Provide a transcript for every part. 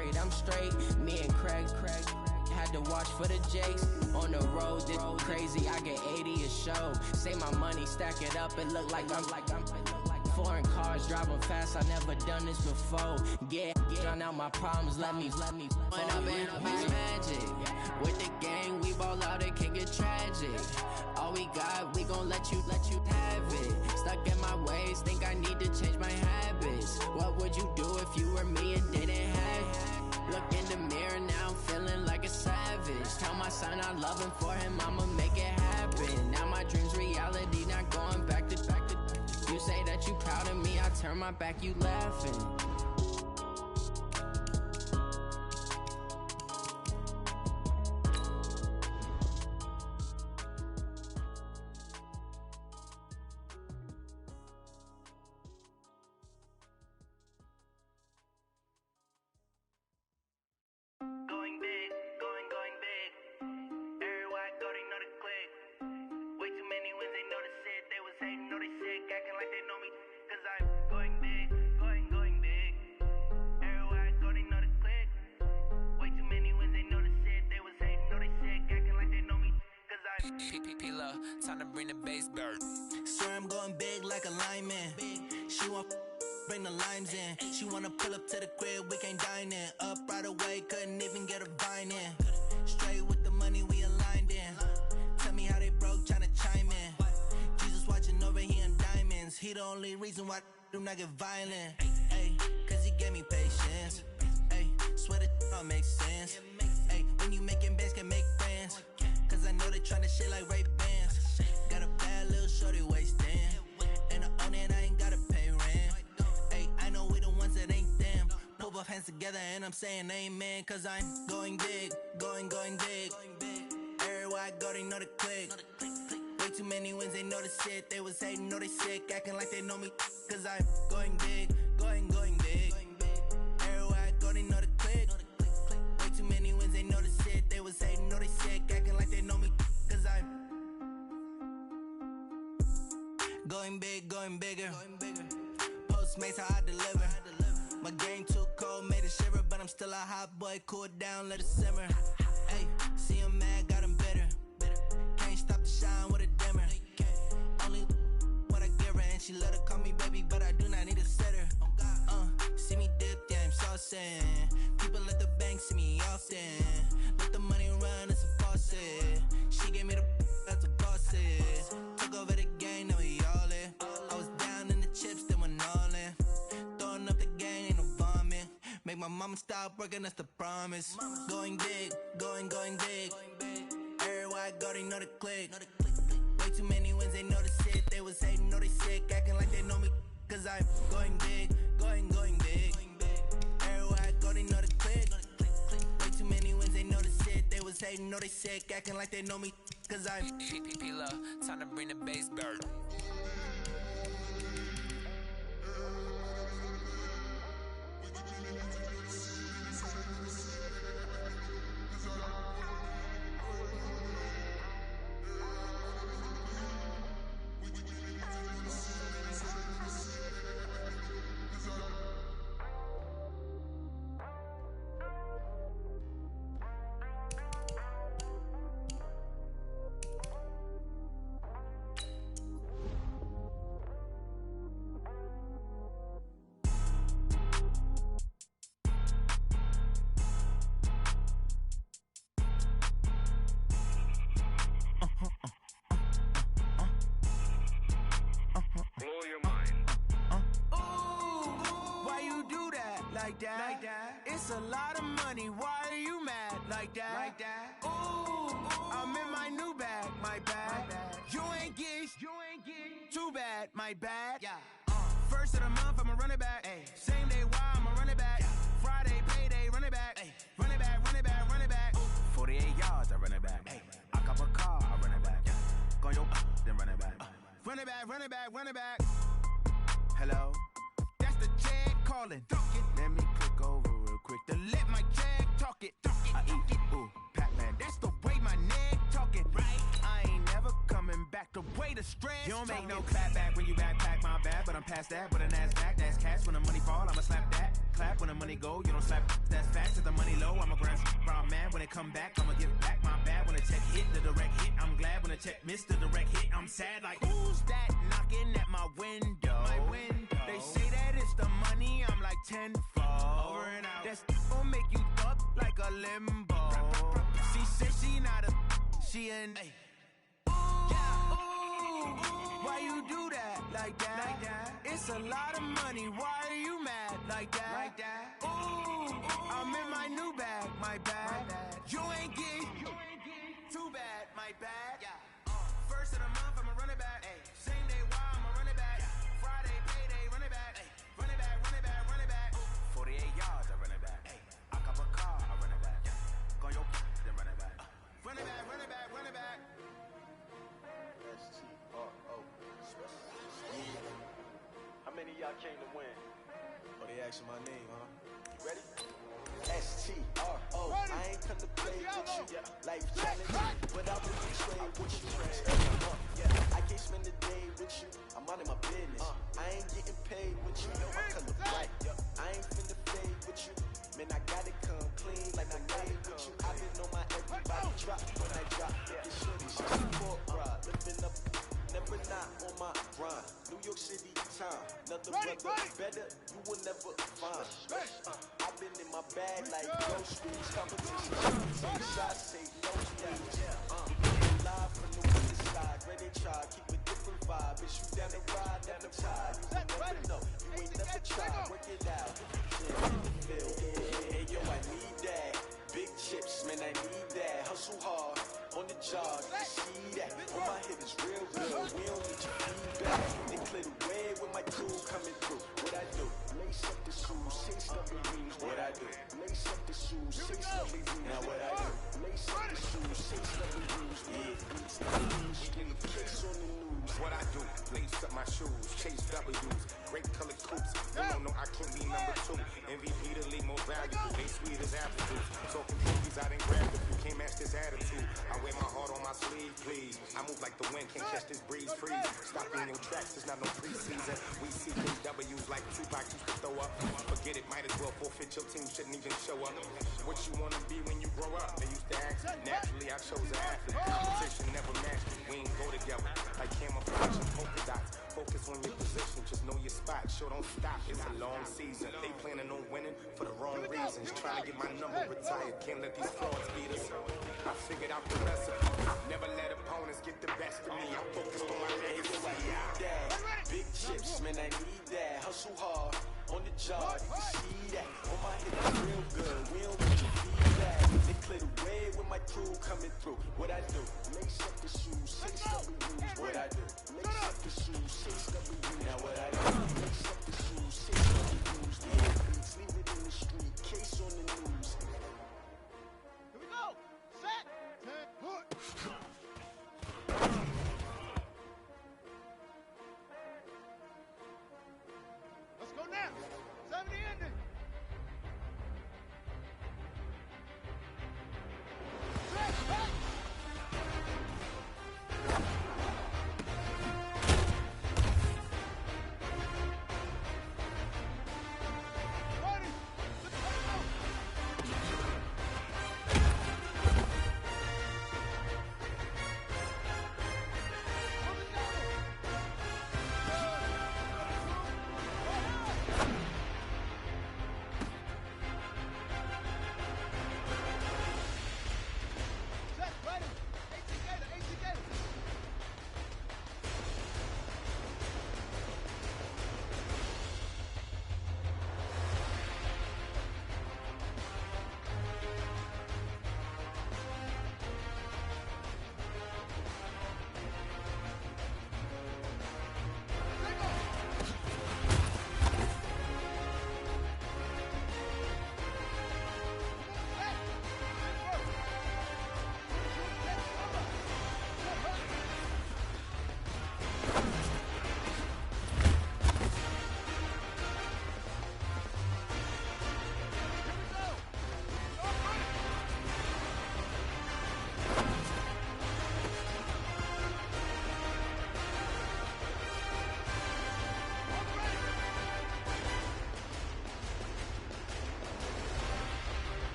worried, I'm straight. Me and Craig had to watch for the Jakes. On the road, this crazy, I get 80 a show. Say my money, stack it up, it look like I'm foreign cars, driving fast, I never done this before. Drown out my problems, let me When I've been up is magic. With the gang, we ball out, it can get tragic. All we got, we gon' let you have it. Stuck in my ways, think I need to change my habits. What would you do if you were me and didn't have it? Look in the mirror, now I'm feeling like a savage. Tell my son I love him, for him I'ma make it happen. Now my dream's reality, not going back to. You say that you proud of me, I turn my back, you laughing. Going big, going big. Everywhere I go, they know the click. Way too many wins, they know the shit. They was hating, know they sick, acting like they know me. Cause I'm going big, going big. Everywhere I go, they know the click. Way too many wins, they know the shit. They was hating, know they sick, acting like they know me. Cause I'm P-P-P-Love, time to bring the bass bird. Swear I'm going big like a lineman. She want bring the limes in. She wanna pull up to the crib, we can't dine in. Up right away, couldn't even get a vine in. Straight with the money, we aligned in. Tell me how they broke, tryna chime in. Jesus watching over here in diamonds. He the only reason why I do not get violent. Ay, cause he gave me patience. Ay, swear that all makes sense. Ay, when you making bands, can make friends. Cause I know they tryna shit like Ray-Bans. Got a bad little shorty wasting. And I own it, I ain't gotta pay rent. Ay, I know we the ones that ain't them. Pull both hands together and I'm saying amen. Cause I'm going big, going big. Everywhere I go, they know the click. Way too many wins, they know the shit. They was hating, know they sick, acting like they know me. Cause I'm going big, going big. Everywhere I go, they know the click. Way too many wins, they know the shit. They was hating, know they sick, acting like they know me. Cause I'm going big, going bigger. Postmates, how I deliver. My game too cold, made it shiver. But I'm still a hot boy, cool it down, let it simmer. Hey, see him mad, got him bitter. Can't stop the shine with a dimmer. Only what I give her, and she let her call me baby, but I do not need a sitter. See me dip, yeah, I'm saucing. People at the bank see me often. Let the money run, it's a faucet. She gave me the that's a boss is. Took over the game, now we all in. I was down in the chips, then went all in. Throwing up the gang, ain't no vomit. Make my mama stop working, that's the promise. Going big, going big. Everywhere I go, they know the click. Way too many wins, they know the shit. They was hating, know they sick, acting like they know me. Cause I'm going big, going big. Everywhere I go, they know the click. Way too many wins, they know the shit. They was hating, know they sick, acting like they know me. Cause I'm P-P-P-Love, time to bring the bass bird. Like that. It's a lot of money. Why are you mad like that? Ooh, I'm in my new bag, my bad. You ain't get too bad, my bad. Yeah. First of the month, I'ma run it back. Ay. Same day, why I'ma run it back. Yeah. Friday, payday, run it back. Ay. Run it back, run it back, run it back. Ooh. 48 yards, I run it back. Ay. I cop a car, I run it back. Yeah. Go your then run it back. Run it back, run it back, run it back. Hello? That's the check calling. Let me click over real quick to let my check talk it. I eat it, ooh, Pac-Man. That's the way my neck talking. Right? I ain't never coming back. The way the stress. You don't make no clap back when you backpack my bag, but I'm past that with a NASDAQ. That's cash when the money fall. I'ma slap that. Clap when the money go. You don't slap, that's fast, at the money low. I'm a grand brown man. When it come back, I'ma give back my bad. When the check hit, the direct hit, I'm glad. When the check missed the direct hit, I'm sad. Like, who's that knocking at my window? They say that it's the money, I'm like tenfold. Over and out. That's gon' make you up like a limbo. She said she not a, she an. Why you do that like that? It's a lot of money. Why are you mad like that? Ooh, I'm in my new bag, my bad. You ain't getting too bad, my bad. First of the month, I'ma run it back. Same day, why I'ma run it back. Friday, payday, run it back. Run it back, run it back, run it back. 48 yards, I run it back. I cop a car, I run it back. Go your then run it back. Run it back, run it back, run it back. S-T-R-O. How many of y'all came to win? Oh, they asking my name, huh? You ready? S-T-R-O. I ain't come to play with you. Life challenge, but I will trade with you. I can't spend the day with you. I'm out of my business. I ain't getting paid with you. Know my color bright. I ain't finna fade with you. Man, I gotta come clean like I made with you. I've been on my everybody drop when I drop. This shorty, she support ride. Living up, never not on my grind. New York City time. Another brother better, you will never find. I've been in my bag like groceries. Competition, shots say no please. Live from the other side, ready to try. Keep a different vibe. It's you down the ride, never tired. You never know, you ain't never tried. Work it out. Hey, yo, I need that. Big chips, man, I need that. Hustle hard, on the job, you see that. On my head is real good, we don't need your feedback. They clear the way with my crew coming through. What I do? Lace up the shoes, say stuff and rings. What I do? Lace up the shoes, say stuff and rings. Now what I do? Lace up the shoes, say stuff and rings. Yeah, case on the news. What I do? Lace up my shoes, chase W's, great colored coupes. No, I can't be number two. MVP the league more valuable. They sweet as apple juice. Talking cookies, I didn't grab the food. Can't match this attitude. I wear my heart on my sleeve, please. I move like the wind, can't catch this breeze. Freeze. Stop in your tracks, it's not no preseason. We see W's like Tupac used to throw up. Forget it, might as well forfeit. Your team shouldn't even show up. What you wanna be when you grow up? They used to ask me. Naturally, I chose an athlete. Competition never matched me. We ain't go together. Like camouflage and polka dots. Focus on your position, just know your spot. Show don't stop, it's a long season. They planning on winning for the wrong reasons. Trying to get my number retired, can't let these frauds beat us. I figured out the recipe. Never let opponents get the best of me. I'm focused on my legacy. Big chips, man, I need that. Hustle hard, on the job, you can see that. On my head is real good, we don't need your feedback. They clear the way with my crew coming through. What I do? Lace up the shoes, say stuff we use. What I do? Lace up the shoes, say stuff we use. Now what I do? Lace up the shoes, say stuff we use. Yeah, beats, leave it in the street, case on the news. Here we go. Set. 10 foot. Let's go now. 70 ending.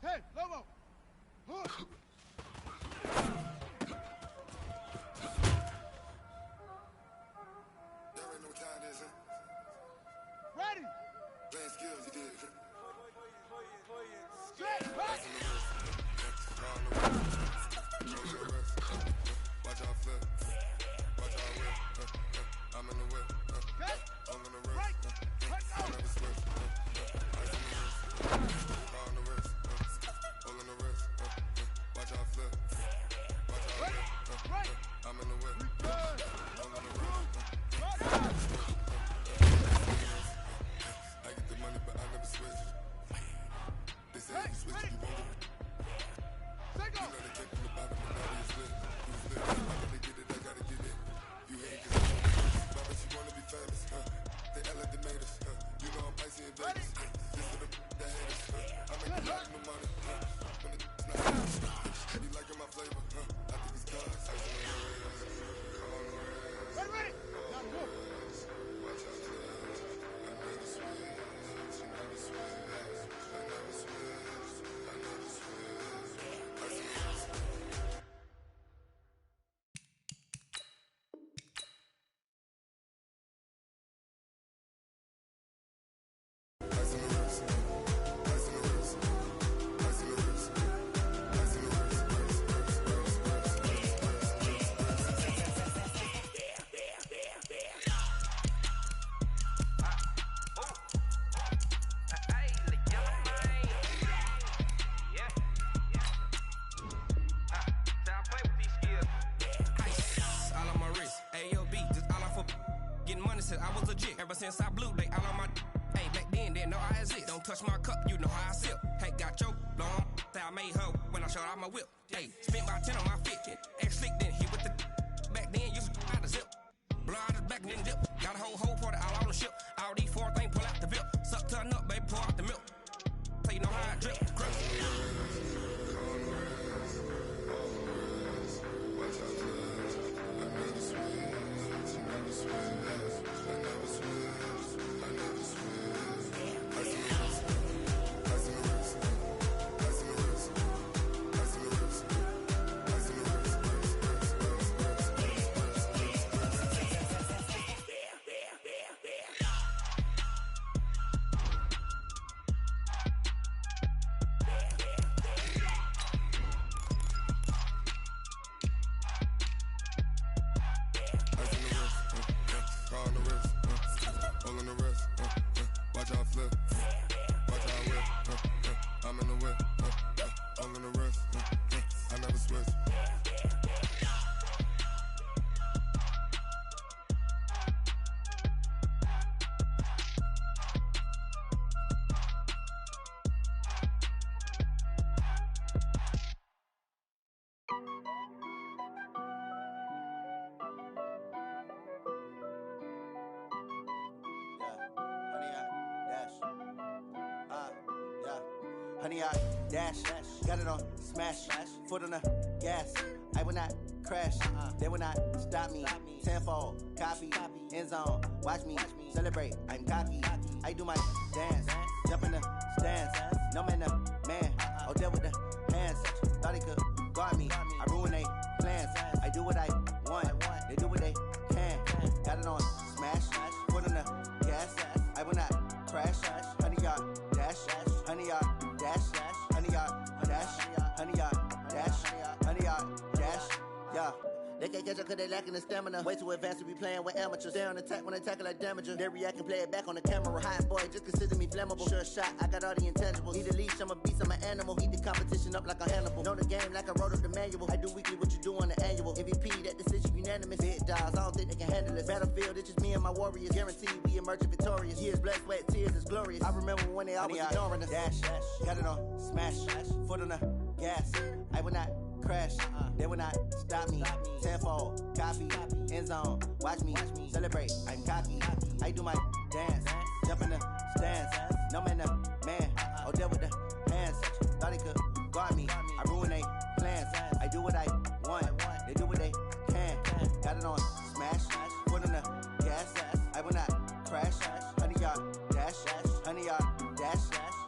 Hey, Lobo. Y'all already know what time it is, huh? Ready. Playing skills, you did. Straight, right. Watch out flip. Watch out whip. I'm in the whip. Okay. I'm in the wrist. Right. Let I go. never switch. Ice in the wrist. Car on the wrist. Hole in the wrist. Watch out flip. Watch out whip. Right. I'm in the whip. Good. Hole in the wrist. Right. I get the money, but I never switch. They say if you switch, you won't get it. Single. You know they came from the bottom, but now they split. You split. I gotta get it, I gotta get it. You hate it, cause I bet you wanna be famous, They made us, You know I'm icy in Vegas, This for the that hate us, I make a lot of no money, When it's not Be liking my flavor, I think it's God's. Ice on the wrist, on the wrist. Ready. Now go. Watch out, I never switch, I never switch, I never switch, I never switch. Ice on the wrist. Ice in the wrist, ice in the wrist, ice in the wrist, ice in the wrist, All on my wrist, AOB, just all off of getting money since I was legit. Ever since I blew, they all on my. Hey, back then, didn't know I exist. Don't touch my cup, you know how I sip. Hey, got your long, that I made her when I showed out my whip. Hey, spent about 10 on my fit. Ex slick, then hit with the. Back then, used to out the zip. Blow out his back and then dip. Got a whole party all on the ship. All these four things pull out the VIP. Suck, turn up, baby, pour out the milk. So you know how I drip. Grip. Watch out flip, watch out whip, I'm in the whip, all in the wrist, I never switch. Honey, I dash, got it on smash, foot on the gas. I will not crash, they will not stop me. Tenfold, copy, end zone, watch me celebrate. I'm cocky, I do my dance, jump in the stands. No man, the man, oh, deal with the hands. Thought he could guard me, I ruin they plans. I do what I want, they do what they can. Got it on smash, foot on the gas. I will not crash, honey, y'all dash, honey, y'all dash, honey, y'all dash, honey, y'all dash, honey, y'all dash, yeah. They can't catch up cause they lacking the stamina. Way too advanced to be playing with amateurs. Stay on attack when they tackle like damager. They react and play it back on the camera. Hot boy, just consider me flammable. Sure shot, I got all the intangibles. Need a leash, I'm a beast, I'm an animal. Heat the competition up like a Hannibal. Know the game like I wrote up the manual. I do weekly what you do on the annual. MVP, that decision unanimous. Big dogs, I don't think they can handle this. Battlefield, it's just me and my warriors. Guaranteed we emerge victorious. Years, blood, sweat, tears, it's glorious. I remember when they always ignoring us. Dash, got it on smash, foot on the gas. I will not crash, they will not stop me. Tenfold, copy, end zone, watch me celebrate. I'm cocky, I do my dance, jump in the stands. No man, the man, oh, deal with the hands. Thought he could guard me, I ruin they plans. I do what I want, they do what they can. Got it on smash, foot on the gas. I will not crash, honey, y'all dash, honey, y'all dash,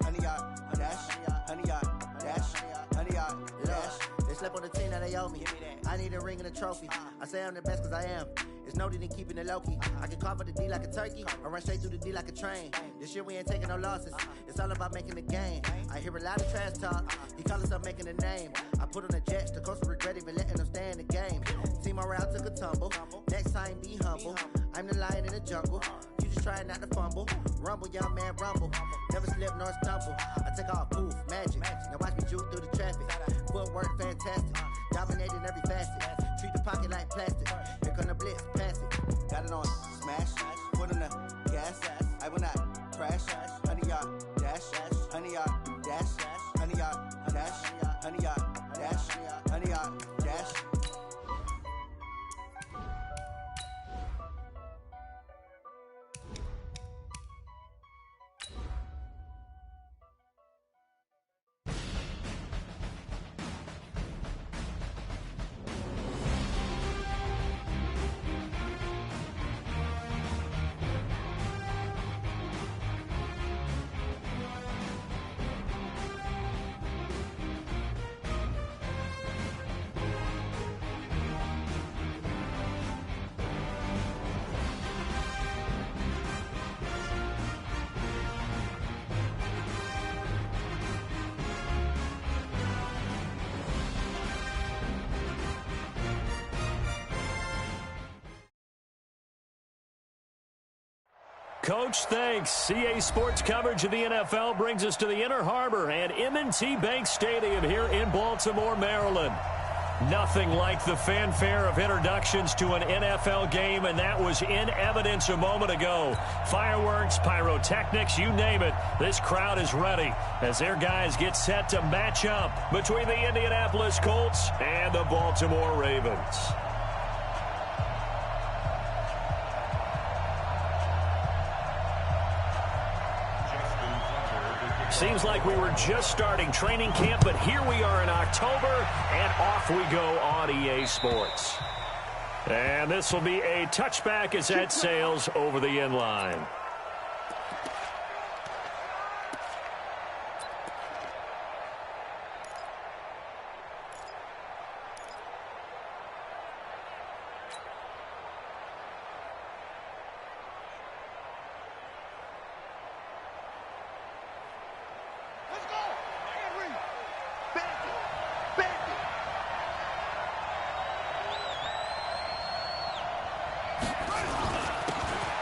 honey, y'all dash, honey, y'all dash. slept on the team that they owe me. I need a ring and a trophy. I say I'm the best because I am. It's no need in keeping it low-key. I can carve up the D like a turkey or run straight through the D like a train. This year we ain't taking no losses. It's all about making the game. I hear a lot of trash talk. He call us up making a name. I put on the Jets. The coach will regret even letting them stay in the game. Team morale took a tumble. Next time be humble. I'm the lion in the jungle. You just trying not to fumble. Rumble, young man, rumble. Never slip nor stumble. I take off, poof, magic. Now watch me juke through the traffic. Footwork fantastic. Dominating every facet. Treat the pocket like plastic. Here come the blitz, pass it. Got it on smash. Put on the gas. I will not crash. 100-yard dash. 100-yard dash. 100-yard dash. 100-yard dash. 100-yard dash. Coach, thanks. CA Sports coverage of the NFL brings us to the Inner Harbor and M&T Bank Stadium here in Baltimore, Maryland. Nothing like the fanfare of introductions to an NFL game, and that was in evidence a moment ago. Fireworks, pyrotechnics, you name it. This crowd is ready as their guys get set to match up between the Indianapolis Colts and the Baltimore Ravens. Seems like we were just starting training camp, but here we are in October, and off we go on EA Sports. And this will be a touchback as that sails over the end line.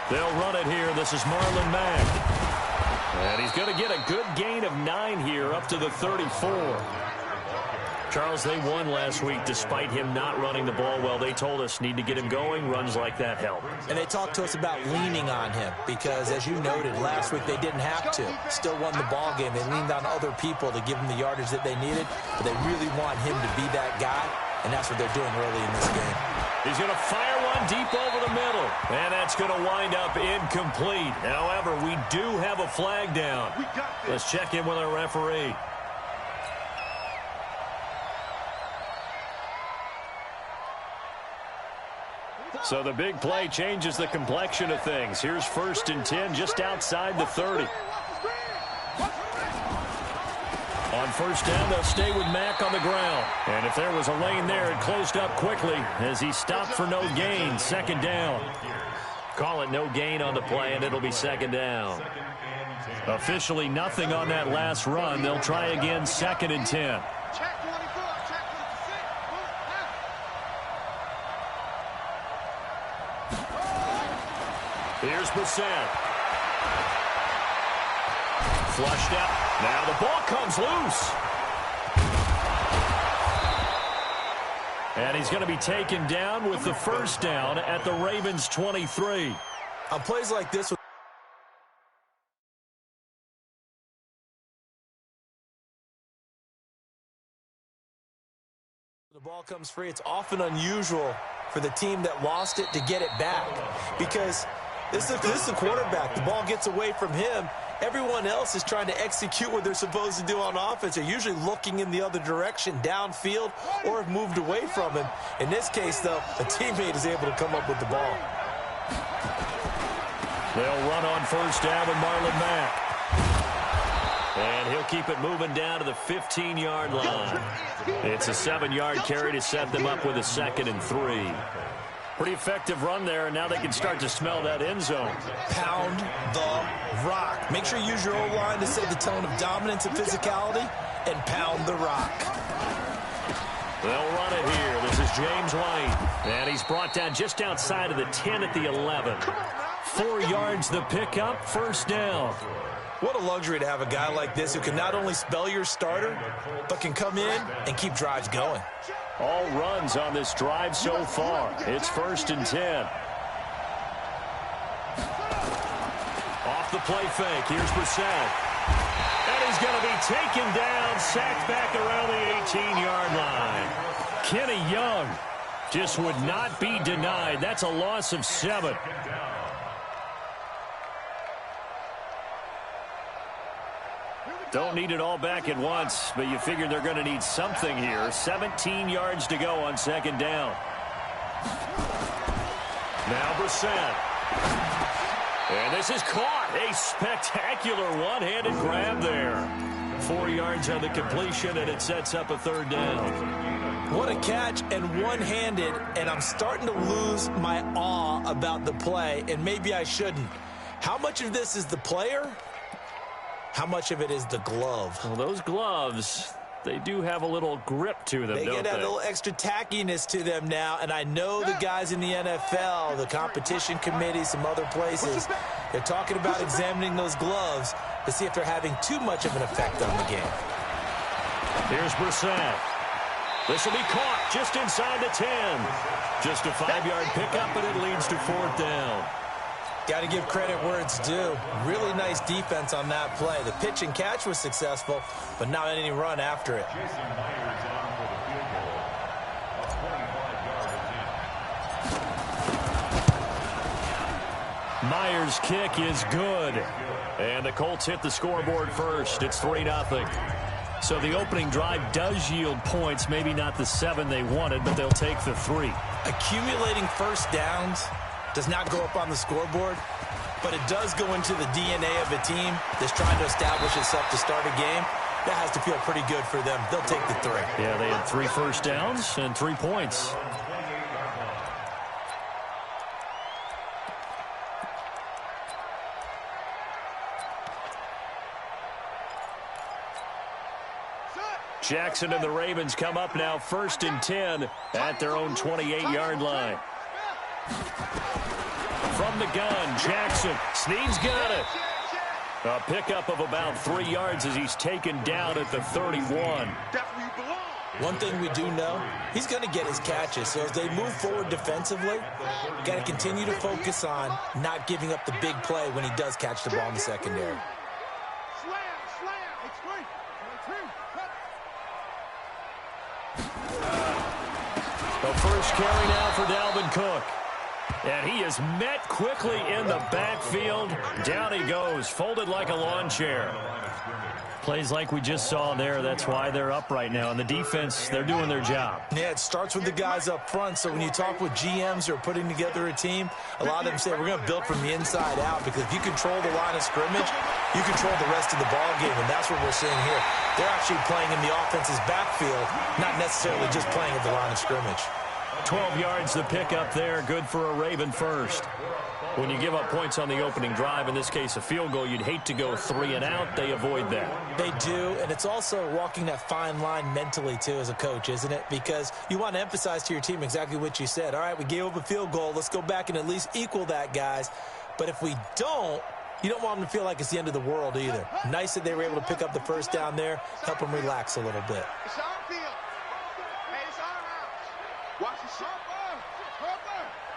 They'll run it here. This is Marlon Mack. And he's going to get a good gain of 9 here up to the 34. Charles, they won last week despite him not running the ball well. They told us need to get him going. Runs like that help. And they talked to us about leaning on him because, as you noted, last week they didn't have to. Still won the ball game. They leaned on other people to give them the yardage that they needed, but they really want him to be that guy, and that's what they're doing early in this game. He's going to fire one deep over the middle, and that's going to wind up incomplete. However, we do have a flag down. Let's check in with our referee. So the big play changes the complexion of things. Here's 1st and 10 just outside the 30. On 1st down, they'll stay with Mack on the ground. And if there was a lane there, it closed up quickly as he stopped for no gain. 2nd down. Call it no gain on the play, and it'll be 2nd down. Officially nothing on that last run. They'll try again 2nd and 10. Here's Brissett. Flushed out. Now the ball comes loose. And he's going to be taken down with the 1st down at the Ravens 23. On plays like this, the ball comes free, it's often unusual for the team that lost it to get it back because this is the quarterback. The ball gets away from him. Everyone else is trying to execute what they're supposed to do on offense. They're usually looking in the other direction, downfield, or have moved away from him. In this case, though, a teammate is able to come up with the ball. They'll run on 1st down with Marlon Mack. And he'll keep it moving down to the 15-yard line. It's a 7-yard carry to set them up with a 2nd and 3. Pretty effective run there, and now they can start to smell that end zone. Pound the rock. Make sure you use your O-line to set the tone of dominance and physicality, and pound the rock. They'll run it here. This is James White. And he's brought down just outside of the 10 at the 11. 4 yards the pickup, 1st down. What a luxury to have a guy like this who can not only spell your starter, but can come in and keep drives going. All runs on this drive so far. It's 1st and 10. Off the play fake. Here's Brissett. And he's going to be taken down, sacked back around the 18-yard line. Kenny Young just would not be denied. That's a loss of 7. Don't need it all back at once, but you figure they're going to need something here. 17 yards to go on 2nd down. Now Brissett. And this is caught. A spectacular one-handed grab there. 4 yards on the completion, and it sets up a 3rd down. What a catch, and one-handed, and I'm starting to lose my awe about the play, and maybe I shouldn't. How much of this is the player? How much of it is the glove? Well, those gloves, they do have a little grip to them, They don't get a little extra tackiness to them now, and I know the guys in the NFL, the competition committee, some other places, they're talking about examining those gloves to see if they're having too much of an effect on the game. Here's Brissett. This will be caught just inside the 10. Just a 5-yard pickup, and it leads to 4th down. Got to give credit where it's due. Really nice defense on that play. The pitch and catch was successful, but not any run after it. Myers' kick is good. And the Colts hit the scoreboard first. It's 3-0. So the opening drive does yield points, maybe not the 7 they wanted, but they'll take the 3. Accumulating 1st downs does not go up on the scoreboard, but it does go into the DNA of a team that's trying to establish itself to start a game. That has to feel pretty good for them. They'll take the 3. Yeah, they had 3 first downs and 3 points. Jackson and the Ravens come up now 1st and 10 at their own 28-yard line. From the gun, Jackson. Snead's got it. A pickup of about 3 yards as he's taken down at the 31. One thing we do know, he's going to get his catches. So as they move forward defensively, got to continue to focus on not giving up the big play when he does catch the ball in the secondary. The first carry now for Dalvin Cook. And he is met quickly in the backfield. Down he goes, folded like a lawn chair. Plays like we just saw there. That's why they're up right now. And the defense, they're doing their job. Yeah, it starts with the guys up front. So when you talk with GMs who are putting together a team, a lot of them say we're going to build from the inside out, because if you control the line of scrimmage, you control the rest of the ball game, and that's what we're seeing here. They're actually playing in the offense's backfield, not necessarily just playing at the line of scrimmage. 12 yards the pickup there, good for a Raven first. When you give up points on the opening drive, in this case a field goal, you'd hate to go 3 and out. They avoid that. They do, and it's also walking that fine line mentally, too, as a coach, isn't it? Because you want to emphasize to your team exactly what you said. All right, we gave up a field goal. Let's go back and at least equal that, guys. But if we don't, you don't want them to feel like it's the end of the world either. Nice that they were able to pick up the first down there, help them relax a little bit. It's our field. Hey, it's our house. Watch the ship. Watch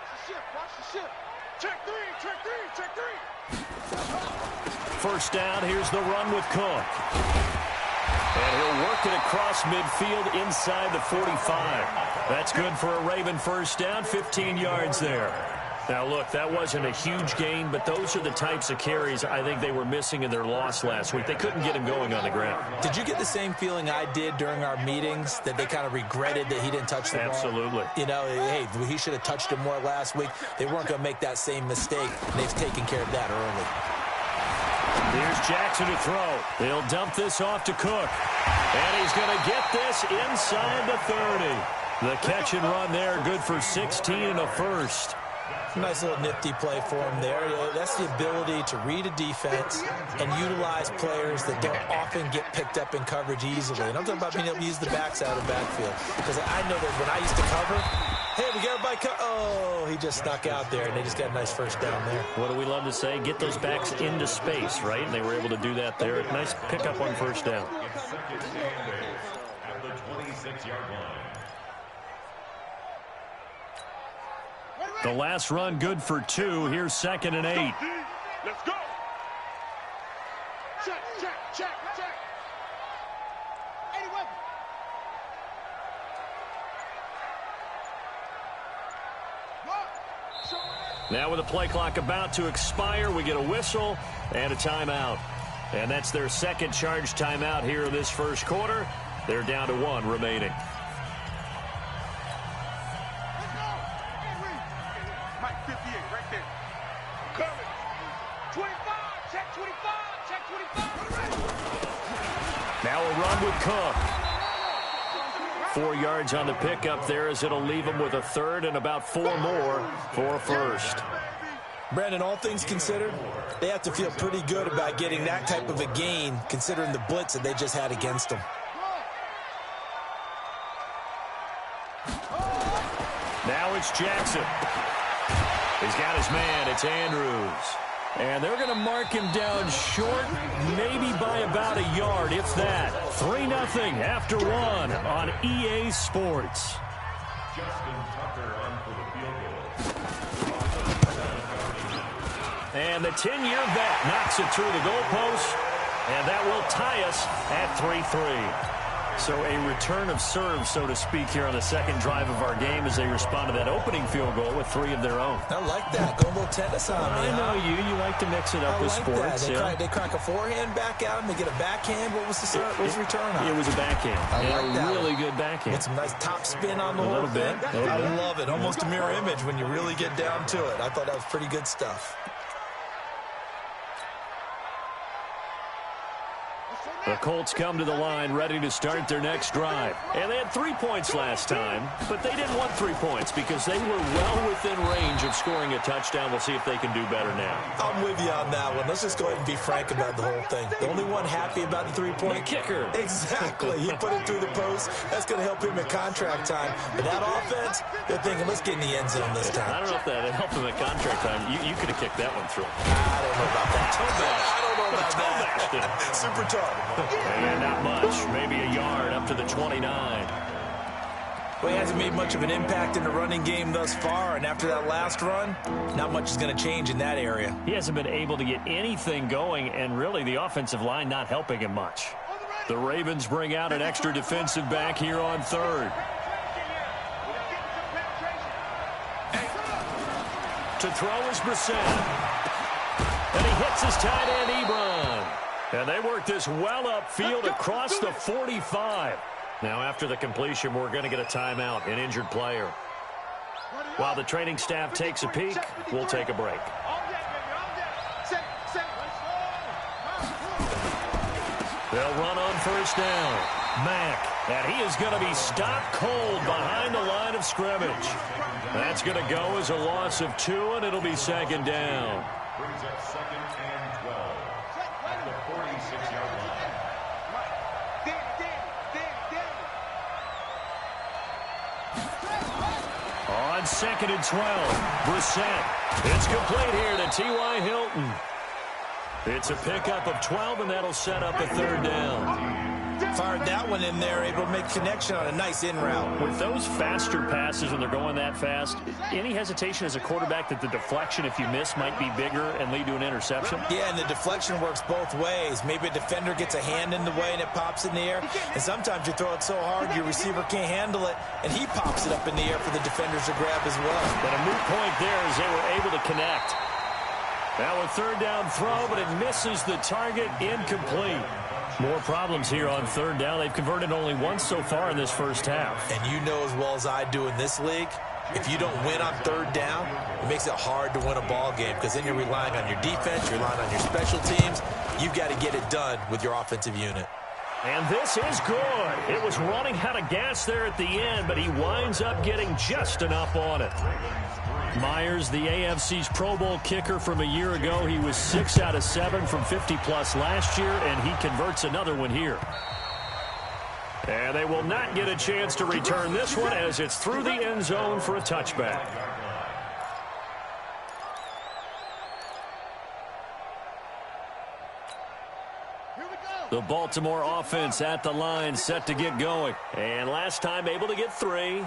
the ship. Watch the ship. Check 3. Check 3. First down, here's the run with Cook. And he'll work it across midfield inside the 45. That's good for a Raven first down, 15 yards there. Now, look, that wasn't a huge gain, but those are the types of carries I think they were missing in their loss last week. They couldn't get him going on the ground. Did you get the same feeling I did during our meetings, that they kind of regretted that he didn't touch the ball? Absolutely. You know, hey, he should have touched him more last week. They weren't going to make that same mistake, and they've taken care of that early. Here's Jackson to throw. He'll dump this off to Cook. And he's going to get this inside the 30. The catch and run there, good for 16 and a first. Nice little nifty play for him there. That's the ability to read a defense and utilize players that don't often get picked up in coverage easily. And I'm talking about being able to use the backs out of the backfield. Because I know that when I used to cover, hey, we got everybody oh, he just snuck out there, and they just got a nice first down there. What do we love to say? Get those backs into space, right? And they were able to do that there. Nice pickup on first down. At the 26-yard line. The last run good for 2. Here's 2nd and 8. Let's go. Check, check, check, check. 81. Now with the play clock about to expire, we get a whistle and a timeout. And that's their second charge timeout here in this first quarter. They're down to 1 remaining. Mike 58 right there. Coming. 25. Check 25. Check 25. Now a run with Cook. 4 yards on the pickup there as it'll leave him with a third and about 4 more for a first. Brandon, all things considered, they have to feel pretty good about getting that type of a gain considering the blitz that they just had against them. Now it's Jackson. He's got his man. It's Andrews. And they're going to mark him down short, maybe by about a yard, if that. 3-0 after 1 on EA Sports. Justin Tucker on for the field goal. And the 10-year vet knocks it through the goalpost, and that will tie us at 3-3. So a return of serve, so to speak, here on the second drive of our game as they respond to that opening field goal with 3 of their own. I like that. Go a little tennis on me. I know you. You like to mix it up with sports. They crack a forehand back out, and they get a backhand. What was the return on? It was a backhand. I like that. Really good backhand. Get some nice top spin on the whole thing. I love it. Almost a mirror image when you really get down to it. I thought that was pretty good stuff. The Colts come to the line ready to start their next drive. And they had 3 points last time, but they didn't want 3 points because they were well within range of scoring a touchdown. We'll see if they can do better now. I'm with you on that one. Let's just go ahead and be frank about the whole thing. The only one happy about the 3-point kicker. Exactly. He put it through the post. That's going to help him at contract time. But that offense, they're thinking, let's get in the end zone this time. I don't know if that helped him at contract time. You could have kicked that one through. I don't know about that. I don't know about that. Super tough. And not much. Maybe a yard up to the 29. Well, he hasn't made much of an impact in the running game thus far, and after that last run, not much is going to change in that area. He hasn't been able to get anything going, and really the offensive line not helping him much. The Ravens bring out an extra defensive back here on third. To throw is Brissett. And he hits his tight end, Ebron. And they work this well upfield across the 45. Now, after the completion, we're going to get a timeout, an injured player. While the training staff takes a peek, we'll take a break. They'll run on first down. Mack, and he is going to be stopped cold behind the line of scrimmage. That's going to go as a loss of 2, and it'll be second down. Brings up 2nd and 12 at the 46-yard line. On 2nd and 12, Brissett. It's complete here to T.Y. Hilton. It's a pickup of 12, and that'll set up a third down. Fired that one in there, able to make connection on a nice in route. With those faster passes when they're going that fast, any hesitation as a quarterback that the deflection, if you miss, might be bigger and lead to an interception? Yeah, and the deflection works both ways. Maybe a defender gets a hand in the way and it pops in the air. And sometimes you throw it so hard your receiver can't handle it, and he pops it up in the air for the defenders to grab as well. But a moot point there as they were able to connect. Now a third down throw, but it misses the target, incomplete. More problems here on third down. They've converted only once so far in this first half. And you know as well as I do in this league, if you don't win on third down, it makes it hard to win a ball game because then you're relying on your defense, you're relying on your special teams. You've got to get it done with your offensive unit. And this is good. It was running out of gas there at the end, but he winds up getting just enough on it. Myers, the AFC's Pro Bowl kicker from a year ago. He was 6 out of 7 from 50-plus last year, and he converts another one here. And they will not get a chance to return this one as it's through the end zone for a touchback. The Baltimore offense at the line, set to get going. And last time able to get 3.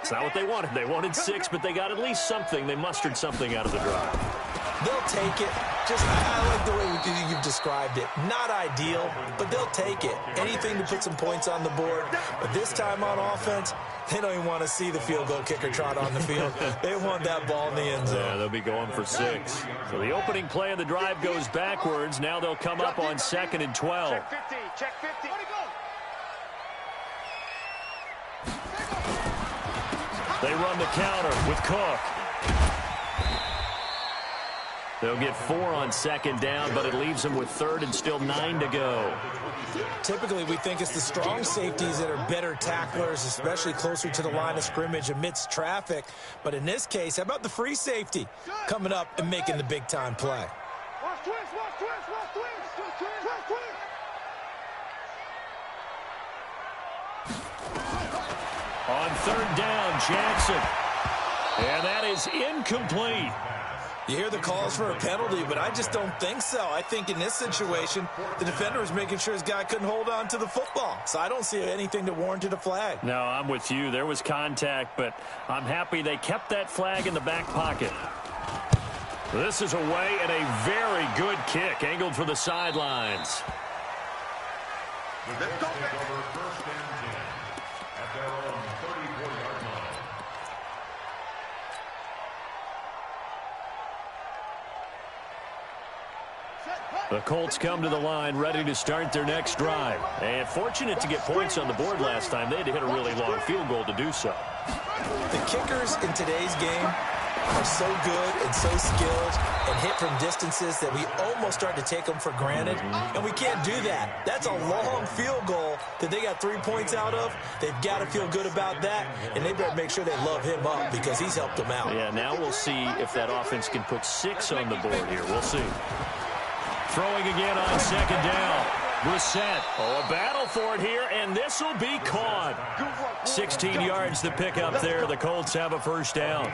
It's not what they wanted. They wanted 6, but they got at least something. They mustered something out of the drive. They'll take it. I like the way you've described it. Not ideal, but they'll take it. Anything to put some points on the board. But this time on offense, they don't even want to see the field goal kicker trot on the field. They want that ball in the end zone. Yeah, they'll be going for 6. So the opening play of the drive goes backwards. Now they'll come up on 2nd and 12. Check 50. Check 50. They run the counter with Cook. They'll get 4 on 2nd down, but it leaves them with 3rd and still 9 to go. Typically, we think it's the strong safeties that are better tacklers, especially closer to the line of scrimmage amidst traffic. But in this case, how about the free safety coming up and making the big-time play? Watch twist, watch twist, watch twist, twist, twist. On 3rd down, Jackson. And that is incomplete. You hear the calls for a penalty, but I just don't think so. I think in this situation, the defender was making sure his guy couldn't hold on to the football. So I don't see anything that warranted a flag. No, I'm with you. There was contact, but I'm happy they kept that flag in the back pocket. This is away and a very good kick, angled for the sidelines. The Colts take over 1st and 10 at their own 34-yard line. The Colts come to the line ready to start their next drive. And fortunate to get points on the board last time. They had to hit a really long field goal to do so. The kickers in today's game are so good and so skilled and hit from distances that we almost start to take them for granted. And we can't do that. That's a long field goal that they got 3 points out of. They've got to feel good about that, and they better make sure they love him up because he's helped them out. Yeah, now we'll see if that offense can put 6 on the board here. We'll see. Throwing again on 2nd down. Brissett. Oh, a battle for it here, and this will be caught. 16 yards to pick up there. The Colts have a 1st down.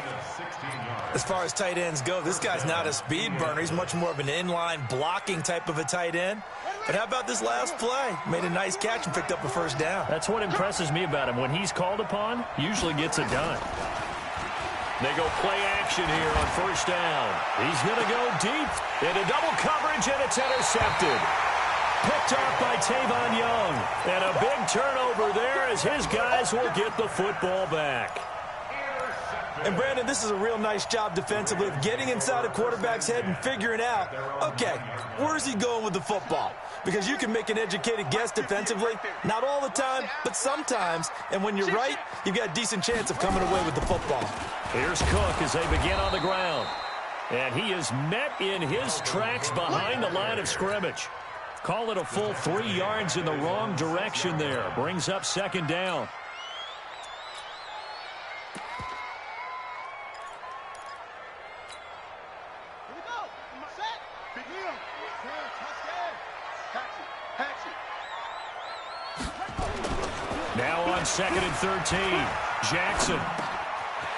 As far as tight ends go, this guy's not a speed burner. He's much more of an inline blocking type of a tight end. But how about this last play? Made a nice catch and picked up a 1st down. That's what impresses me about him. When he's called upon, usually gets it done. They go play action here on 1st down. He's going to go deep into double coverage, and it's intercepted. Picked off by Tavon Young. And a big turnover there as his guys will get the football back. And, Brandon, this is a real nice job defensively of getting inside a quarterback's head and figuring out, okay, where's he going with the football? Because you can make an educated guess defensively, not all the time, but sometimes. And when you're right, you've got a decent chance of coming away with the football. Here's Cook as they begin on the ground. And he is met in his tracks behind the line of scrimmage. Call it a full 3 yards in the wrong direction there. Brings up 2nd down. Now on 2nd and 13. Jackson.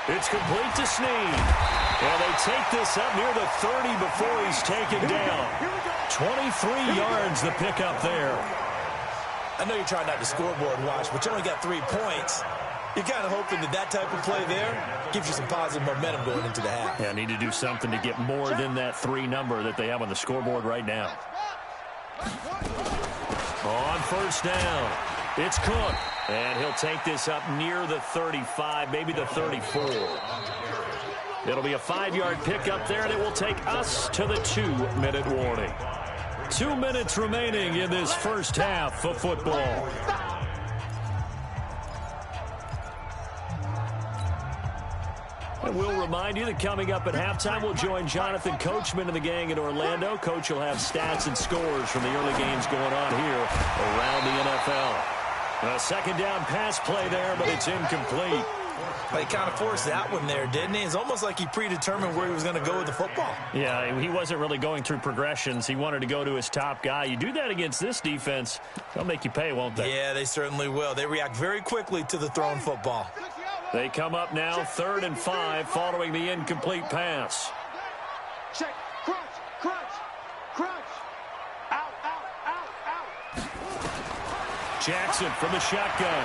It's complete to Snead. And they take this up near the 30 before he's taken down. 23 yards the pickup there. I know you're trying not to scoreboard watch, but you only got 3 points. You're kind of hoping that type of play there gives you some positive momentum going into the half. Yeah, need to do something to get more than that 3 number that they have on the scoreboard right now. On 1st down, it's Cook. And he'll take this up near the 35, maybe the 34. It'll be a 5-yard pickup there, and it will take us to the 2-minute warning. 2 minutes remaining in this first half of football. And we'll remind you that coming up at halftime, we'll join Jonathan Coachman and the gang in Orlando. Coach will have stats and scores from the early games going on here around the NFL. A second down pass play there, but it's incomplete. He kind of forced that one there, didn't he? It's almost like he predetermined where he was going to go with the football. Yeah, he wasn't really going through progressions. He wanted to go to his top guy. You do that against this defense, they'll make you pay, won't they? Yeah, they certainly will. They react very quickly to the thrown football. They come up now 3rd and 5 following the incomplete pass. Check, crunch, crunch, crunch. Out, out, out, out. Jackson from the shotgun.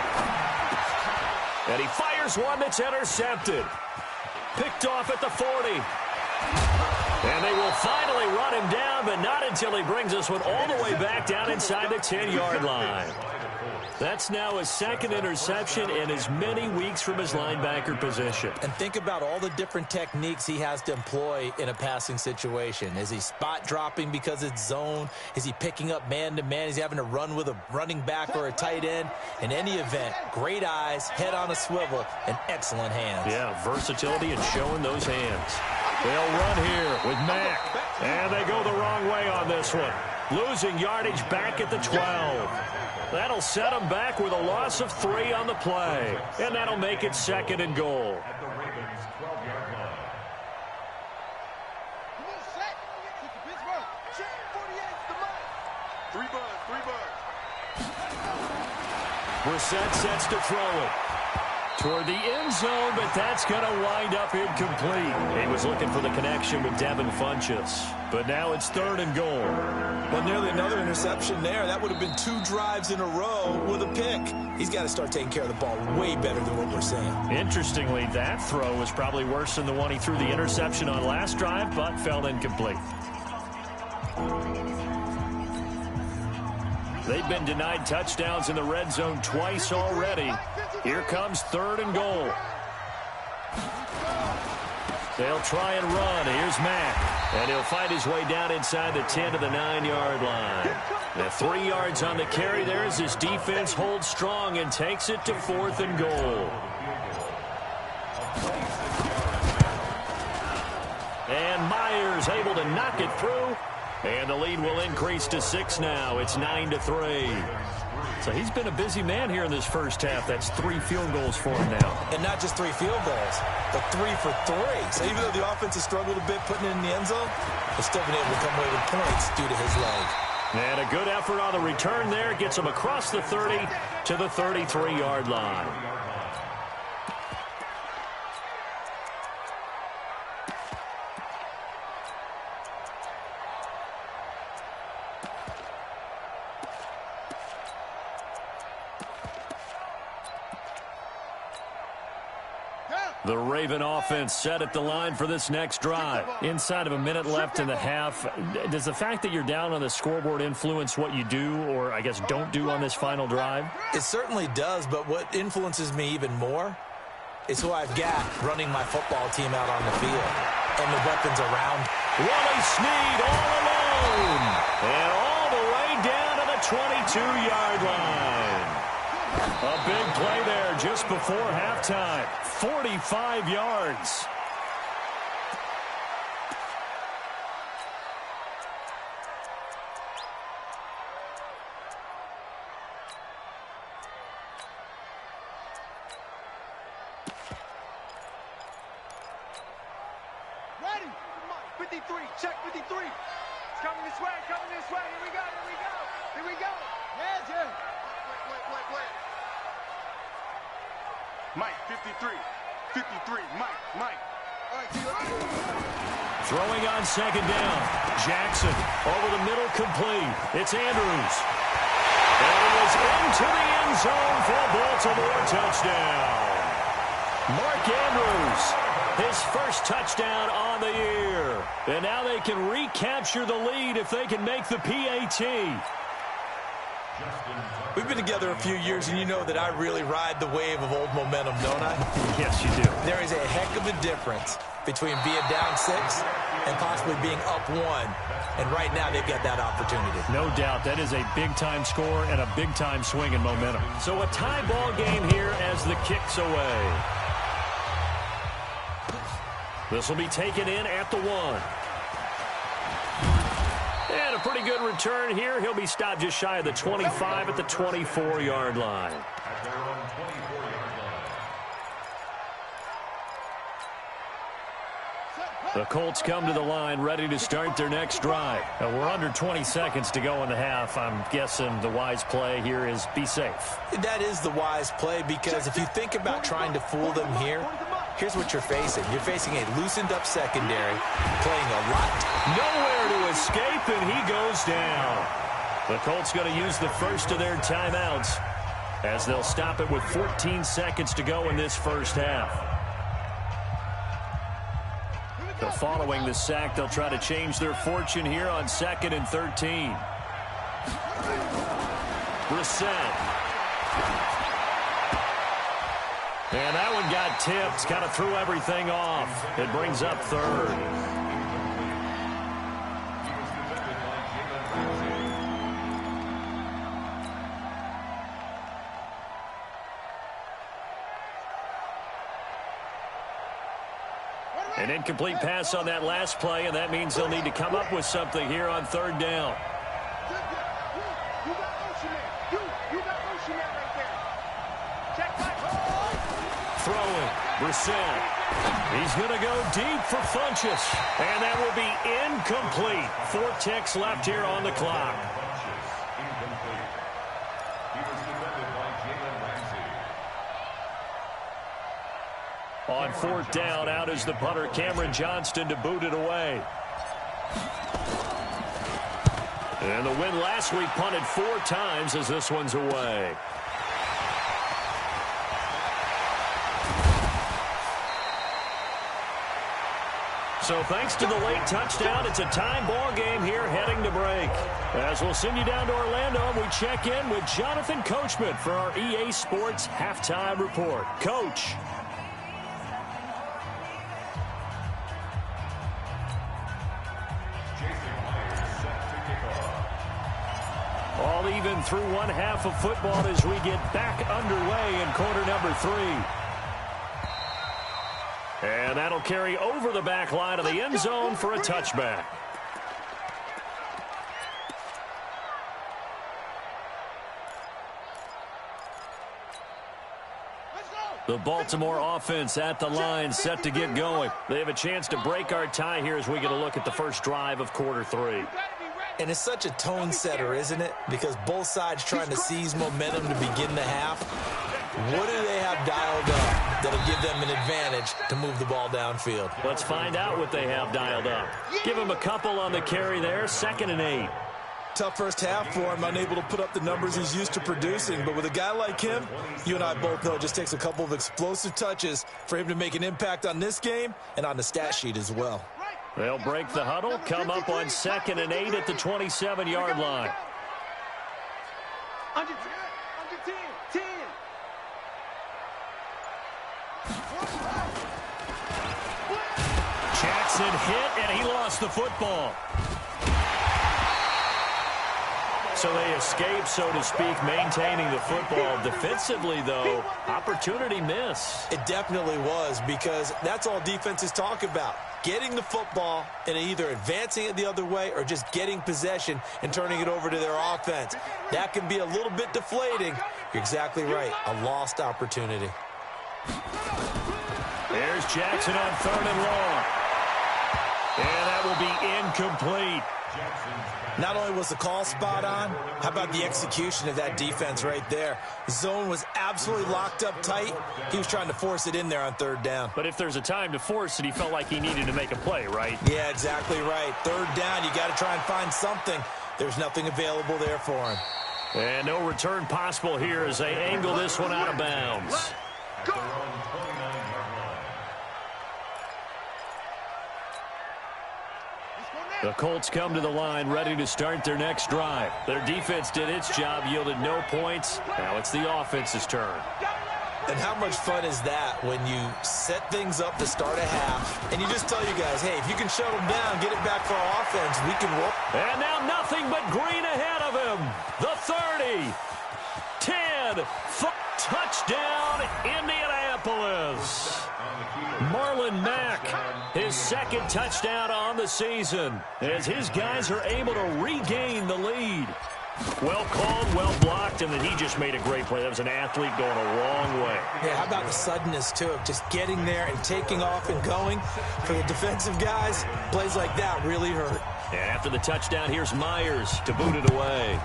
And he fires one that's intercepted. Picked off at the 40. And they will finally run him down, but not until he brings us one all the way back down inside the 10-yard line. That's now his second interception in as many weeks from his linebacker position. And think about all the different techniques he has to employ in a passing situation. Is he spot dropping because it's zone? Is he picking up man-to-man? Is he having to run with a running back or a tight end? In any event, great eyes, head on a swivel, and excellent hands. Yeah, versatility and showing those hands. They'll run here with Mack. And they go the wrong way on this one. Losing yardage back at the 12. That'll set them back with a loss of 3 on the play. And that'll make it 2nd and goal. At the Ravens' 12-yard line. Come on, set. Get the Pittsburgh. Check, 48's the money. 3 bud, 3 bud. Brissett sets to throw it. Toward the end zone, but that's going to wind up incomplete. He was looking for the connection with Devin Funchess. But now it's 3rd and goal. Well, nearly another interception there. That would have been 2 drives in a row with a pick. He's got to start taking care of the ball way better than what we're seeing. Interestingly, that throw was probably worse than the one he threw the interception on last drive, but fell incomplete. They've been denied touchdowns in the red zone twice already. Here comes 3rd and goal. They'll try and run. Here's Mack. And he'll fight his way down inside the 10 to the 9-yard line. Now 3 yards on the carry there as his defense holds strong and takes it to 4th and goal. And Myers able to knock it through. And the lead will increase to 6 now. It's 9-3. So he's been a busy man here in this first half. That's 3 field goals for him now. And not just 3 field goals, but 3 for 3. So even though the offense has struggled a bit putting it in the end zone, they've still been able to come away with points due to his leg. And a good effort on the return there. Gets him across the 30 to the 33-yard line. The Raven offense set at the line for this next drive. Inside of a minute left in the half. Does the fact that you're down on the scoreboard influence what you do, or I guess don't do on this final drive? It certainly does, but what influences me even more is who I've got running my football team out on the field and the weapons around. Willie Snead all alone. And all the way down to the 22-yard line. A big play there just before halftime. 45 yards. Ready? 53. Check 53. It's coming this way. Coming this way. Here we go. Here we go. Here we go. Yeah, Jim. Wait. Mike, 53. 53. Mike. All right, Throwing on second down. Jackson over the middle, complete. It's Andrews. And he is into the end zone for a Baltimore touchdown. Mark Andrews, his first touchdown on the year. And now they can recapture the lead if they can make the PAT. We've been together a few years, and you know that I really ride the wave of old momentum, don't I? Yes, you do. There is a heck of a difference between being down 6 and possibly being up 1. And right now, they've got that opportunity. No doubt. That is a big-time score and a big-time swing in momentum. So a tie ball game here as the kick's away. This will be taken in at the 1. And a pretty good return here. He'll be stopped just shy of the 25 at the 24-yard line. At their own 24-yard line. The Colts come to the line ready to start their next drive. We're under 20 seconds to go in the half. I'm guessing the wise play here is be safe. That is the wise play, because if you think about trying to fool them here, here's what you're facing. You're facing a loosened-up secondary, playing a lot. Nowhere to escape, and he goes down. The Colts going to use the first of their timeouts as they'll stop it with 14 seconds to go in this first half. So following the sack, they'll try to change their fortune here on 2nd and 13. Brissett. And that one got tipped, kind of threw everything off. It brings up 3rd. An incomplete pass on that last play, and that means they'll need to come up with something here on 3rd down. Throwing, Brissett. He's going to go deep for Funchess, and that will be incomplete. 4 ticks left here on the clock. On 4th down, out is the punter, Cameron Johnston, to boot it away. And the win last week punted 4 times as this one's away. So thanks to the late touchdown, it's a time ball game here heading to break. As we'll send you down to Orlando, we check in with Jonathan Coachman for our EA Sports Halftime Report. Coach. All even through one half of football as we get back underway in quarter number 3. And that'll carry over the back line of the end zone for a touchback. The Baltimore offense at the line, set to get going. They have a chance to break our tie here as we get a look at the first drive of quarter 3. And it's such a tone setter, isn't it? Because both sides trying to seize momentum to begin the half. What do they have dialed up that'll give them an advantage to move the ball downfield? Let's find out what they have dialed up. Give him a couple on the carry there, 2nd and 8. Tough first half for him, unable to put up the numbers he's used to producing. But with a guy like him, you and I both know it just takes a couple of explosive touches for him to make an impact on this game and on the stat sheet as well. They'll break the huddle, come up on 2nd and 8 at the 27-yard line. Under 10. Jackson hit, and he lost the football. So they escape, so to speak, maintaining the football. Defensively, though, opportunity miss. It definitely was, because that's all defenses talk about. Getting the football and either advancing it the other way or just getting possession and turning it over to their offense. That can be a little bit deflating. You're exactly right. A lost opportunity. There's Jackson on 3rd and long. And that will be incomplete. Not only was the call spot on, how about the execution of that defense right there? The zone was absolutely locked up tight. He was trying to force it in there on 3rd down. But if there's a time to force it, he felt like he needed to make a play, right? Yeah, exactly right. 3rd down, you got to try and find something. There's nothing available there for him. And no return possible here as they angle this one out of bounds. The Colts come to the line ready to start their next drive. Their defense did its job, yielded no points. Now it's the offense's turn. And how much fun is that when you set things up to start a half and you just tell you guys, hey, if you can shut them down, get it back for our offense, we can work. And now nothing but green ahead of him. The 30, 10, touchdown, Indianapolis. Marlon Mack his second touchdown on the season, as his guys are able to regain the lead. Well called, well blocked, and then he just made a great play. That was an athlete going a long way. Yeah, how about the suddenness, too, of just getting there and taking off and going? For the defensive guys, plays like that really hurt. And after the touchdown, here's Myers to boot it away.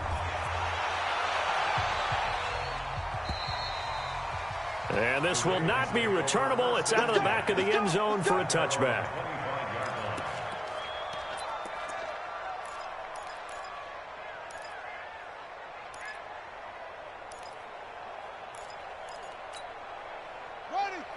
And this will not be returnable. It's out of the back of the end zone for a touchback.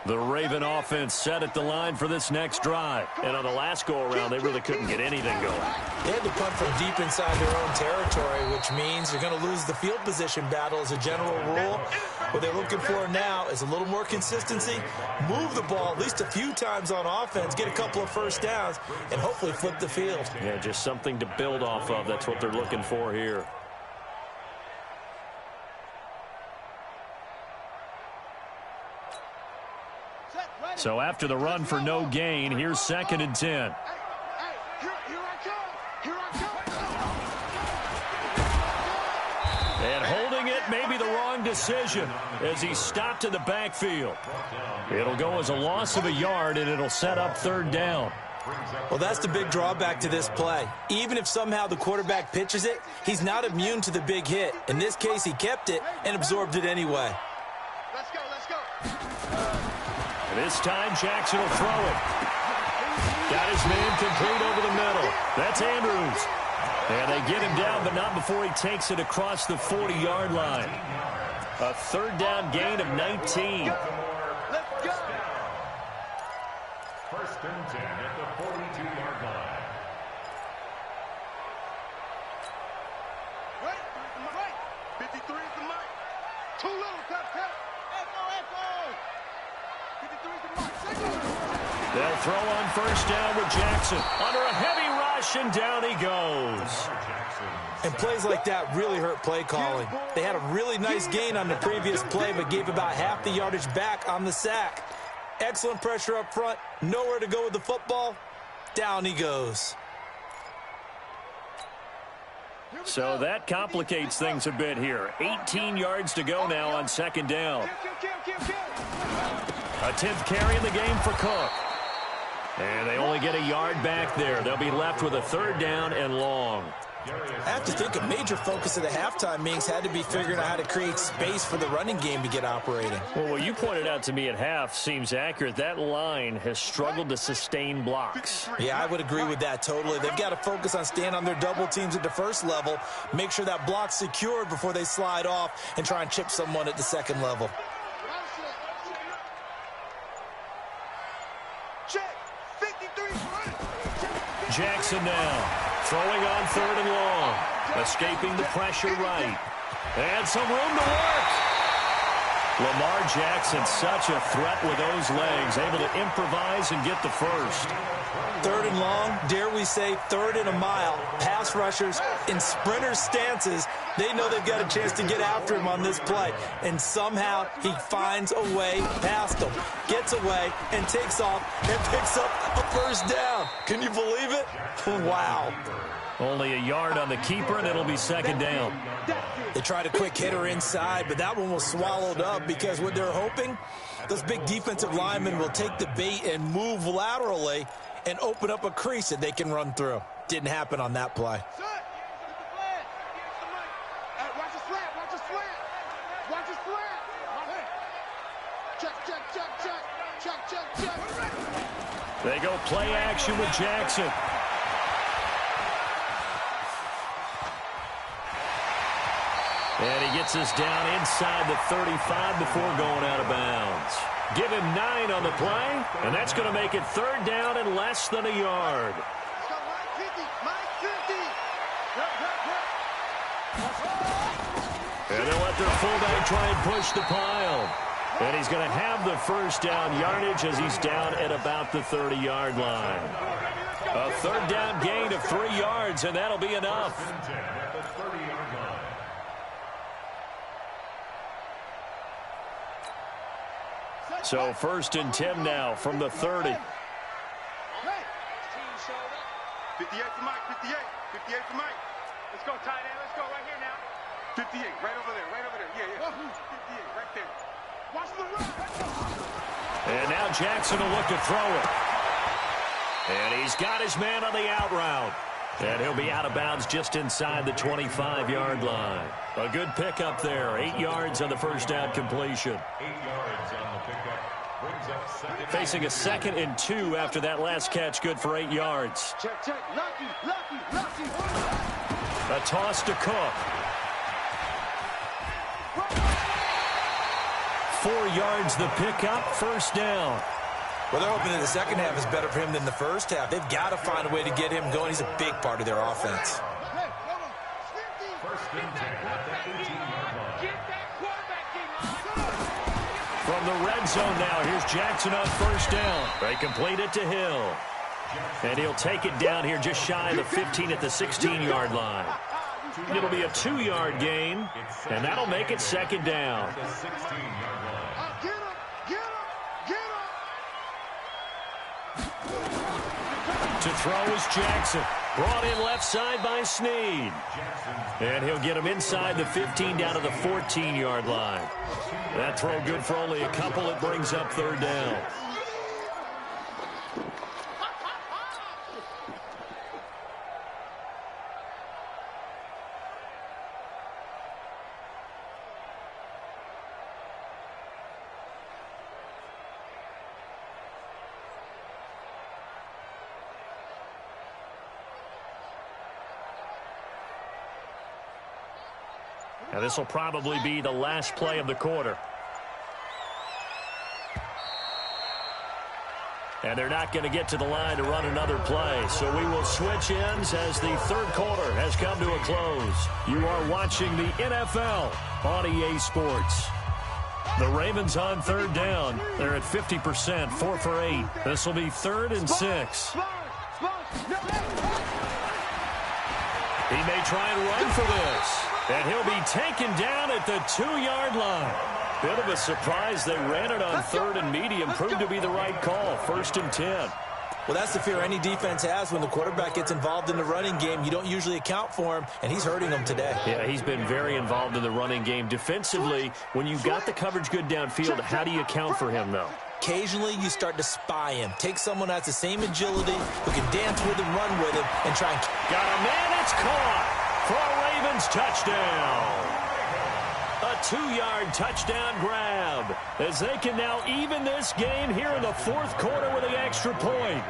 The Raven offense set at the line for this next drive. And on the last go-around, they really couldn't get anything going. They had to punt from deep inside their own territory, which means you're going to lose the field position battle as a general rule. What they're looking for now is a little more consistency, move the ball at least a few times on offense, get a couple of first downs, and hopefully flip the field. Yeah, just something to build off of. That's what they're looking for here. So after the run for no gain, here's 2nd and 10. Here I come. And holding it may be the wrong decision as he stopped in the backfield. It'll go as a loss of a yard, and it'll set up 3rd down. Well, that's the big drawback to this play. Even if somehow the quarterback pitches it, he's not immune to the big hit. In this case, he kept it and absorbed it anyway. Let's go. This time, Jackson will throw it. Got his man complete over the middle. That's Andrews. And they get him down, but not before he takes it across the 40-yard line. A 3rd down gain of 19. Let's go. 1st and 10 at the 42-yard line. Right. 53 is the mic. Too little, tap. Echo. 53 is the mic. They'll throw on 1st down with Jackson. Under a heavy rush, and down he goes. And plays like that really hurt play calling. They had a really nice gain on the previous play, but gave about half the yardage back on the sack. Excellent pressure up front. Nowhere to go with the football. Down he goes. So that complicates things a bit here. 18 yards to go now on 2nd down. A 10th carry in the game for Cook. And they only get a yard back there. They'll be left with a 3rd down and long. I have to think a major focus of the halftime meetings had to be figuring out how to create space for the running game to get operating. Well, what you pointed out to me at half seems accurate. That line has struggled to sustain blocks. Yeah, I would agree with that totally. They've got to focus on staying on their double teams at the 1st level, make sure that block's secured before they slide off and try and chip someone at the 2nd level. Jackson now. Throwing on 3rd and long. Escaping the pressure right. And some room to work. Lamar Jackson, such a threat with those legs. Able to improvise and get the 1st. 3rd and long, dare we say 3rd and a mile. Pass rushers in sprinter stances, they know they've got a chance to get after him on this play. And somehow he finds a way past them. Gets away and takes off and picks up a 1st down. Can you believe it? Wow. Only a yard on the keeper, and it'll be 2nd down. They tried a quick hitter inside, but that one was swallowed up because what they're hoping, those big defensive linemen will take the bait and move laterally and open up a crease that they can run through. Didn't happen on that play. They go play action with Jackson. And he gets us down inside the 35 before going out of bounds. Give him 9 on the play, and that's going to make it 3rd down and less than a yard. And they'll let their fullback try and push the pile. And he's going to have the 1st down yardage as he's down at about the 30-yard line. A 3rd down gain of 3 yards, and that'll be enough. So 1st and 10 now from the 30. 58 for Mike, 58. 58 for Mike. Let's go, tight end. Let's go right here now. 58, right over there, right over there. Yeah, yeah. 58, right there. Watch the run. And now Jackson will look to throw it. And he's got his man on the out route. And he'll be out of bounds just inside the 25-yard line. A good pickup there. 8 yards on the first down completion. 8 yards on the pickup. Brings up second. Facing a 2nd and 2 after that last catch. Good for 8 yards. Check, check. Lucky, lucky, lucky. A toss to Cook. 4 yards the pickup. First down. Well, they're hoping that the second half is better for him than the first half. They've got to find a way to get him going. He's a big part of their offense. First and 10 at the 18-yard line. From the red zone now, here's Jackson on first down. They complete it to Hill. And he'll take it down here just shy of the 15 at the 16-yard line. It'll be a 2-yard gain, and that'll make it second down. The 16-yard line. To throw is Jackson. Brought in left side by Snead. And he'll get him inside the 15 down to the 14-yard line. That throw good for only a couple. It brings up third down. Now this will probably be the last play of the quarter. And they're not going to get to the line to run another play. So we will switch ends as the third quarter has come to a close. You are watching the NFL on EA Sports. The Ravens on third down. They're at 50%, 4 for 8. This will be 3rd and 6. He may try and run for this. And he'll be taken down at the 2-yard line. Bit of a surprise. They ran it on 3rd and medium. Proved to be the right call. 1st and 10. Well, that's the fear any defense has when the quarterback gets involved in the running game. You don't usually account for him, and he's hurting them today. Yeah, he's been very involved in the running game. Defensively, when you've got the coverage good downfield, how do you account for him, though? Occasionally, you start to spy him. Take someone who has the same agility, who can dance with him, run with him, and try and... Got a man, it's caught for a Ravens touchdown. A 2-yard touchdown grab as they can now even this game here in the 4th quarter with the extra point.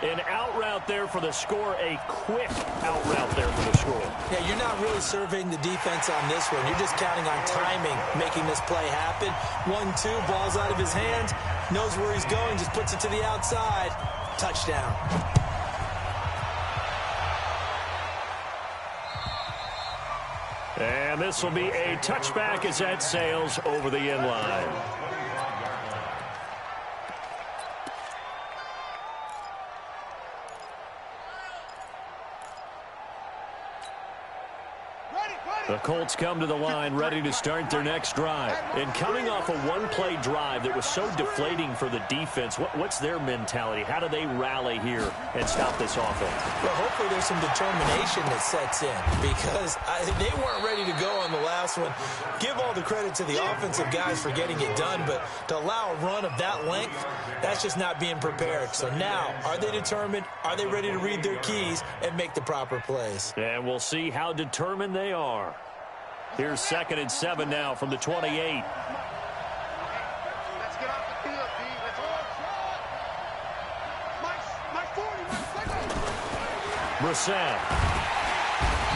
An out route there for the score, a quick out route there for the score. Yeah, you're not really surveying the defense on this one. You're just counting on timing, making this play happen. 1-2, ball's out of his hand, knows where he's going, just puts it to the outside. Touchdown. And this will be a touchback as that sails over the end line. The Colts come to the line ready to start their next drive. And coming off a one-play drive that was so deflating for the defense, what's their mentality? How do they rally here and stop this offense? Well, hopefully there's some determination that sets in because they weren't ready to go on the last one. Give all the credit to the offensive guys for getting it done, but to allow a run of that length, that's just not being prepared. So now, are they determined? Are they ready to read their keys and make the proper plays? And we'll see how determined they are. Here's 2nd and 7 now from the 28. Let's get off the field, B. Let's all my 40, my Brissett.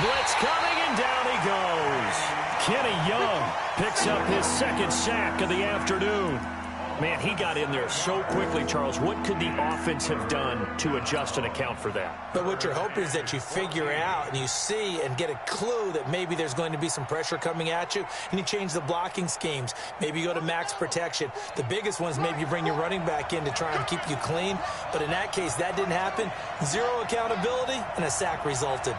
Blitz coming, and down he goes. Kenny Young picks up his 2nd sack of the afternoon. Man, he got in there so quickly, Charles. What could the offense have done to adjust and account for that? But what you're hoping is that you figure out and you see and get a clue that maybe there's going to be some pressure coming at you, and you change the blocking schemes. Maybe you go to max protection. The biggest ones, maybe you bring your running back in to try and keep you clean. But in that case, that didn't happen. 0 accountability, and a sack resulted.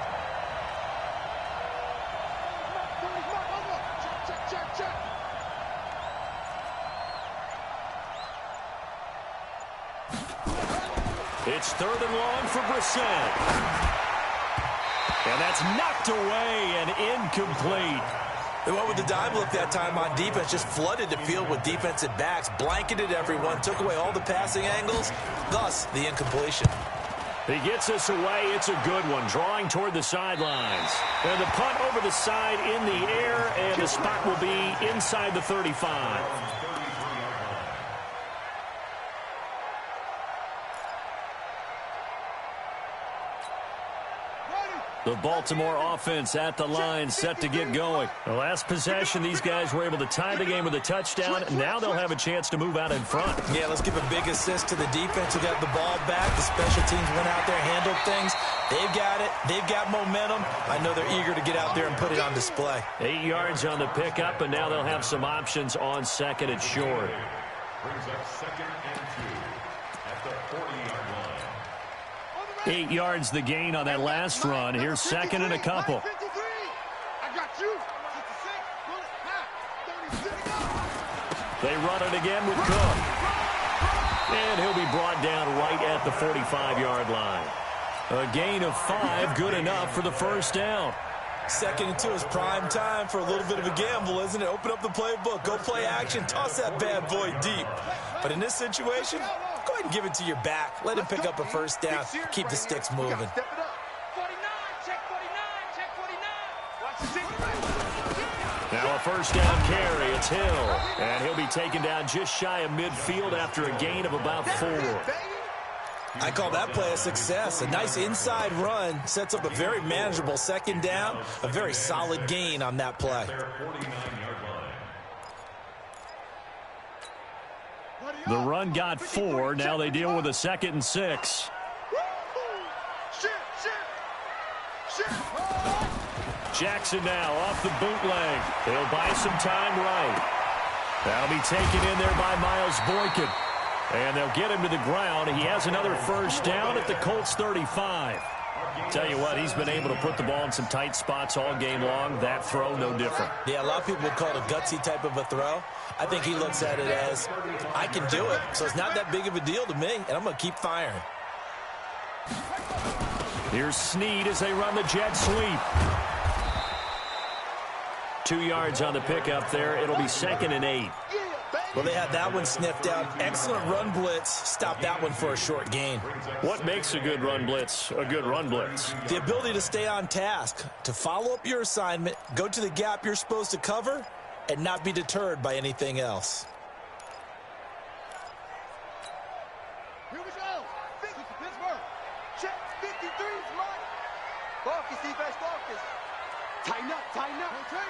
It's 3rd and long for Brissett. And that's knocked away and incomplete. They went with the dime look that time on defense, just flooded the field with defensive backs, blanketed everyone, took away all the passing angles, thus the incompletion. He gets us away. It's a good one, drawing toward the sidelines. And the punt over the side in the air, and the spot will be inside the 35. The Baltimore offense at the line, set to get going. The last possession, these guys were able to tie the game with a touchdown. Now they'll have a chance to move out in front. Yeah, let's give a big assist to the defense who got the ball back. The special teams went out there, handled things. They've got it. They've got momentum. I know they're eager to get out there and put it on display. 8 yards on the pickup, and now they'll have some options on 2nd and short. Brings up 2nd and 2 at the 40-yard line. 8 yards the gain on that last run. Here's 2nd and a couple. I got you. They run it again with Cook. And he'll be brought down right at the 45-yard line. A gain of 5, good enough for the first down. 2nd and 2 is prime time for a little bit of a gamble, isn't it? Open up the playbook, go play action, toss that bad boy deep. But in this situation, go ahead and give it to your back. Let him pick up a first down. Keep the sticks moving. 49, check 49, check 49. Now a first down carry. It's Hill. And he'll be taken down just shy of midfield after a gain of about 4. I call that play a success. A nice inside run sets up a very manageable 2nd down. A very solid gain on that play. The run got 4. Now they deal with a 2nd and 6. Jackson now off the bootleg. He'll buy some time right. That'll be taken in there by Miles Boykin. And they'll get him to the ground. He has another first down at the Colts 35. Tell you what, he's been able to put the ball in some tight spots all game long. That throw, no different. Yeah, a lot of people would call it a gutsy type of a throw. I think he looks at it as, I can do it, so it's not that big of a deal to me, and I'm going to keep firing. Here's Snead as they run the jet sweep. 2 yards on the pickup there. It'll be 2nd and 8. Well, they had that one sniffed out. Excellent run blitz. Stop that one for a short gain. What makes a good run blitz a good run blitz? The ability to stay on task, to follow up your assignment, go to the gap you're supposed to cover, and not be deterred by anything else. Here we go. Pittsburgh. Check 53's Mike. Focus, defense, focus. Tighten up, tighten up. Okay.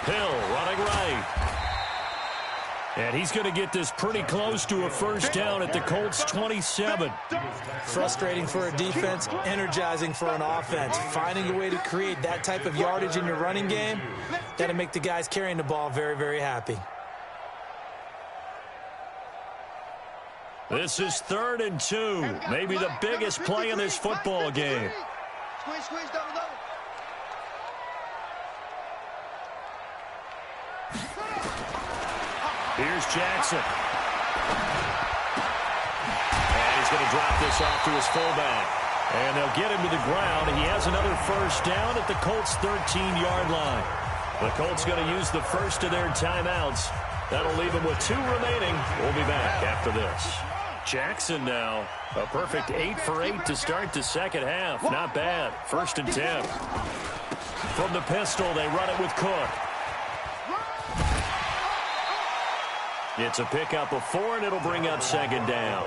Hill running right. And he's going to get this pretty close to a first down at the Colts 27. Frustrating for a defense, energizing for an offense. Finding a way to create that type of yardage in your running game, that'll make the guys carrying the ball very, very happy. This is 3rd and 2. Maybe the biggest play in this football game. Squeeze, squeeze, double, double. Here's Jackson. And he's going to drop this off to his fullback. And they'll get him to the ground. He has another first down at the Colts' 13-yard line. The Colts going to use the first of their timeouts. That'll leave them with 2 remaining. We'll be back after this. Jackson now. A perfect 8 for 8 to start the second half. Not bad. 1st and 10. From the pistol, they run it with Cook. It's a pickup of 4, and it'll bring up 2nd down.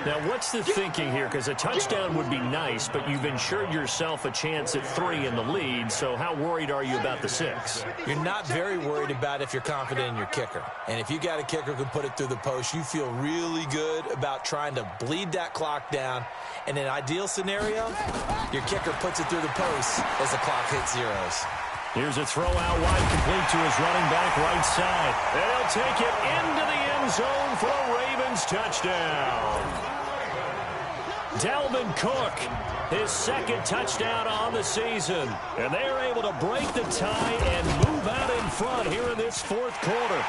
Now, what's the thinking here? Because a touchdown would be nice, but you've ensured yourself a chance at 3 in the lead, so how worried are you about the 6? You're not very worried about if you're confident in your kicker. And if you got a kicker who can put it through the post, you feel really good about trying to bleed that clock down. In an ideal scenario, your kicker puts it through the post as the clock hits zeros. Here's a throw out wide, complete to his running back right side. And he'll take it into the end zone for a Ravens touchdown. Dalvin Cook, his 2nd touchdown on the season. And they are able to break the tie and move out in front here in this 4th quarter.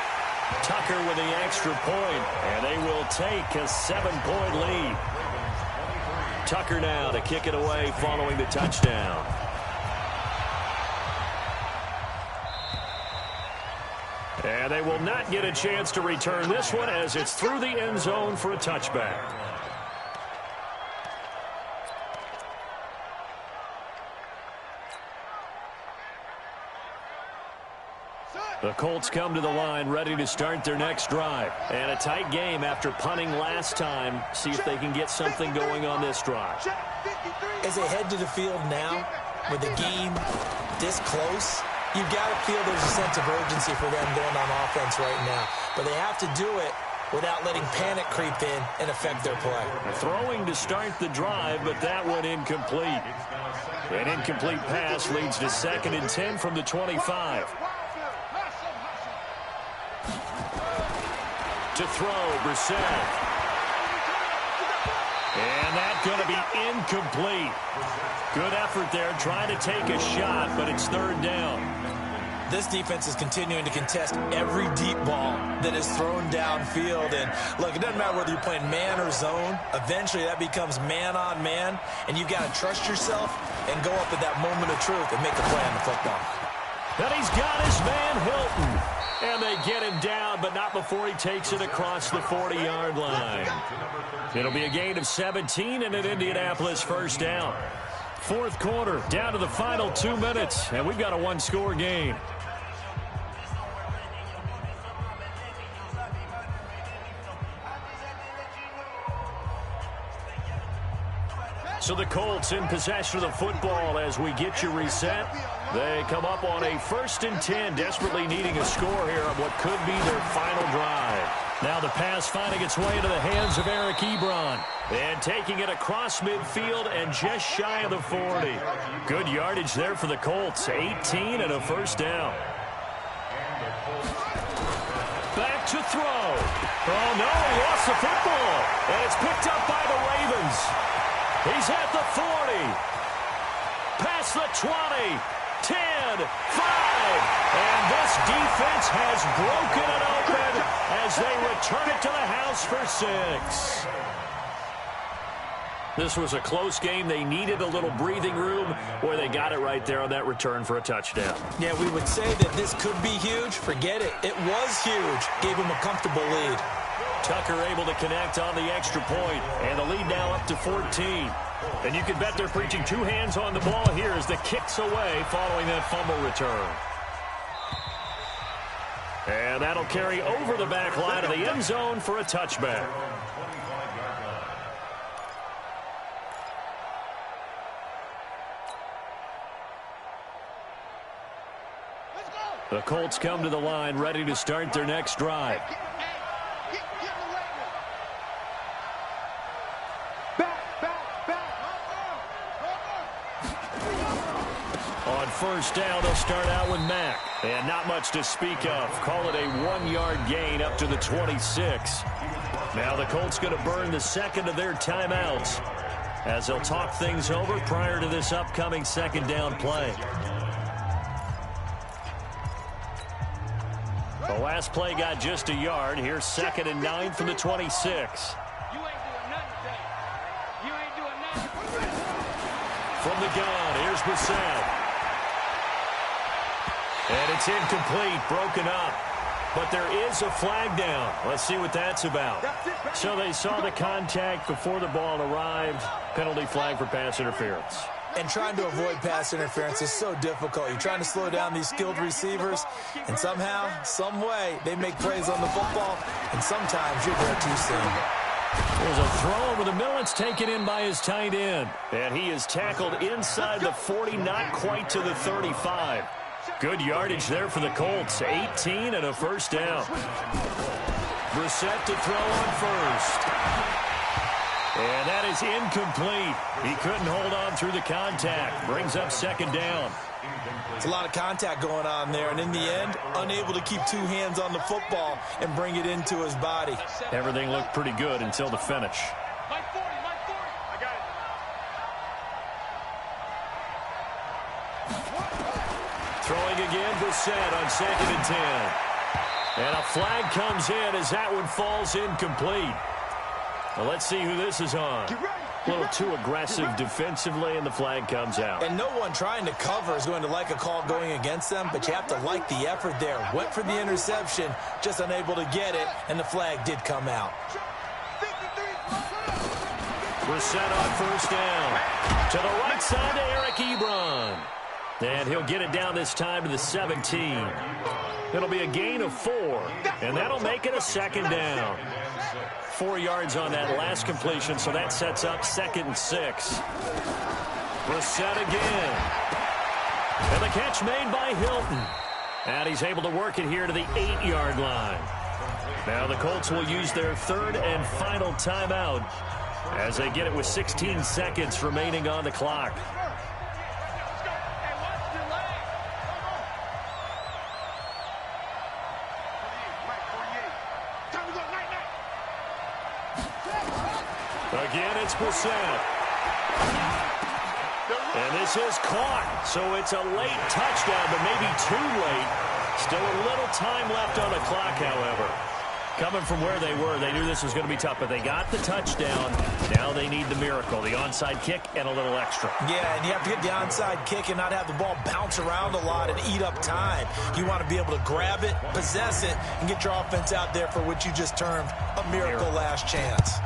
Tucker with the extra point, and they will take a 7-point lead. Tucker now to kick it away following the touchdown. And they will not get a chance to return this one as it's through the end zone for a touchback. The Colts come to the line ready to start their next drive. And a tight game after punting last time. See if they can get something going on this drive. As they head to the field now, with the game this close, you've got to feel there's a sense of urgency for them going on offense right now. But they have to do it without letting panic creep in and affect their play. Throwing to start the drive, but that one incomplete. An incomplete pass leads to 2nd and 10 from the 25. To throw, Brissett. And that's going to be incomplete. Good effort there, trying to take a shot, but it's 3rd down. This defense is continuing to contest every deep ball that is thrown downfield. And, look, it doesn't matter whether you're playing man or zone. Eventually, that becomes man-on-man, and you've got to trust yourself and go up at that moment of truth and make a play on the football. And he's got his man, Hilton. And they get him down, but not before he takes it across the 40-yard line. It'll be a gain of 17 and an Indianapolis 1st down. 4th quarter, down to the final 2 minutes, and we've got a 1-score game. So the Colts in possession of the football as we get you reset. They come up on a 1st and 10, desperately needing a score here on what could be their final drive. Now the pass finding its way into the hands of Eric Ebron. And taking it across midfield and just shy of the 40. Good yardage there for the Colts. 18 and a 1st down. Back to throw. Oh, no, he lost the football. And it's picked up by the Ravens. He's at the 40. Past the 20. 10, 5, and this defense has broken it open as they return it to the house for 6. This was a close game. They needed a little breathing room. Boy, they got it right there on that return for a touchdown. Yeah, we would say that this could be huge. Forget it. It was huge. Gave him a comfortable lead. Tucker able to connect on the extra point, and the lead now up to 14. And you can bet they're preaching 2 hands on the ball here as the kick's away following that fumble return. And that'll carry over the back line of the end zone for a touchback. The Colts come to the line ready to start their next drive. On 1st down, they'll start out with Mack. And not much to speak of. Call it a 1-yard gain up to the 26. Now the Colts going to burn the 2nd of their timeouts as they'll talk things over prior to this upcoming 2nd down play. The last play got just a yard. Here's 2nd and 9 from the 26. From the gun, here's Brissett. And it's incomplete, broken up. But there is a flag down. Let's see what that's about. So they saw the contact before the ball arrived. Penalty flag for pass interference. And trying to avoid pass interference is so difficult. You're trying to slow down these skilled receivers, and somehow, some way, they make plays on the football, and sometimes you're there too soon. There's a throw over the middle. It's taken in by his tight end. And he is tackled inside the 40, not quite to the 35. Good yardage there for the Colts. 18 and a 1st down. Brissett to throw on 1st. And that is incomplete. He couldn't hold on through the contact. Brings up 2nd down. It's a lot of contact going on there, and in the end, unable to keep 2 hands on the football and bring it into his body. Everything looked pretty good until the finish. Throwing again, Brissett on 2nd and 10. And a flag comes in as that one falls incomplete. Well, let's see who this is on. A little too aggressive defensively, and the flag comes out. And no one trying to cover is going to like a call going against them, but you have to like the effort there. Went for the interception, just unable to get it, and the flag did come out. We're set on first down. To the right side to Eric Ebron. And he'll get it down this time to the 17. It'll be a gain of 4, and that'll make it a second down. 4 yards on that last completion, so that sets up 2nd and 6. Brissett again. And the catch made by Hilton. And he's able to work it here to the 8-yard line. Now the Colts will use their 3rd and final timeout as they get it with 16 seconds remaining on the clock. Again, it's Brissett. And this is caught. So it's a late touchdown, but maybe too late. Still a little time left on the clock, however. Coming from where they were, they knew this was going to be tough, but they got the touchdown. Now they need the miracle, the onside kick and a little extra. Yeah, and you have to get the onside kick and not have the ball bounce around a lot and eat up time. You want to be able to grab it, possess it, and get your offense out there for what you just termed a miracle last chance.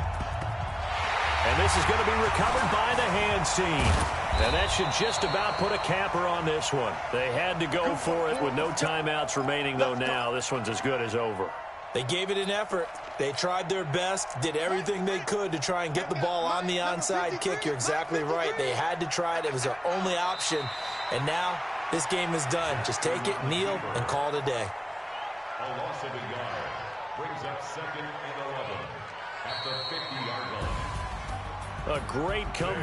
And this is going to be recovered by the hands team. And that should just about put a capper on this one. They had to go for it with no timeouts remaining, though now this one's as good as over. They gave it an effort. They tried their best, did everything they could to try and get the ball on the onside kick. You're exactly right. They had to try it. It was their only option. And now this game is done. Just take it, kneel, and call it a day. A loss of a yard brings up 2nd and 11 at the 50-yard line. A great come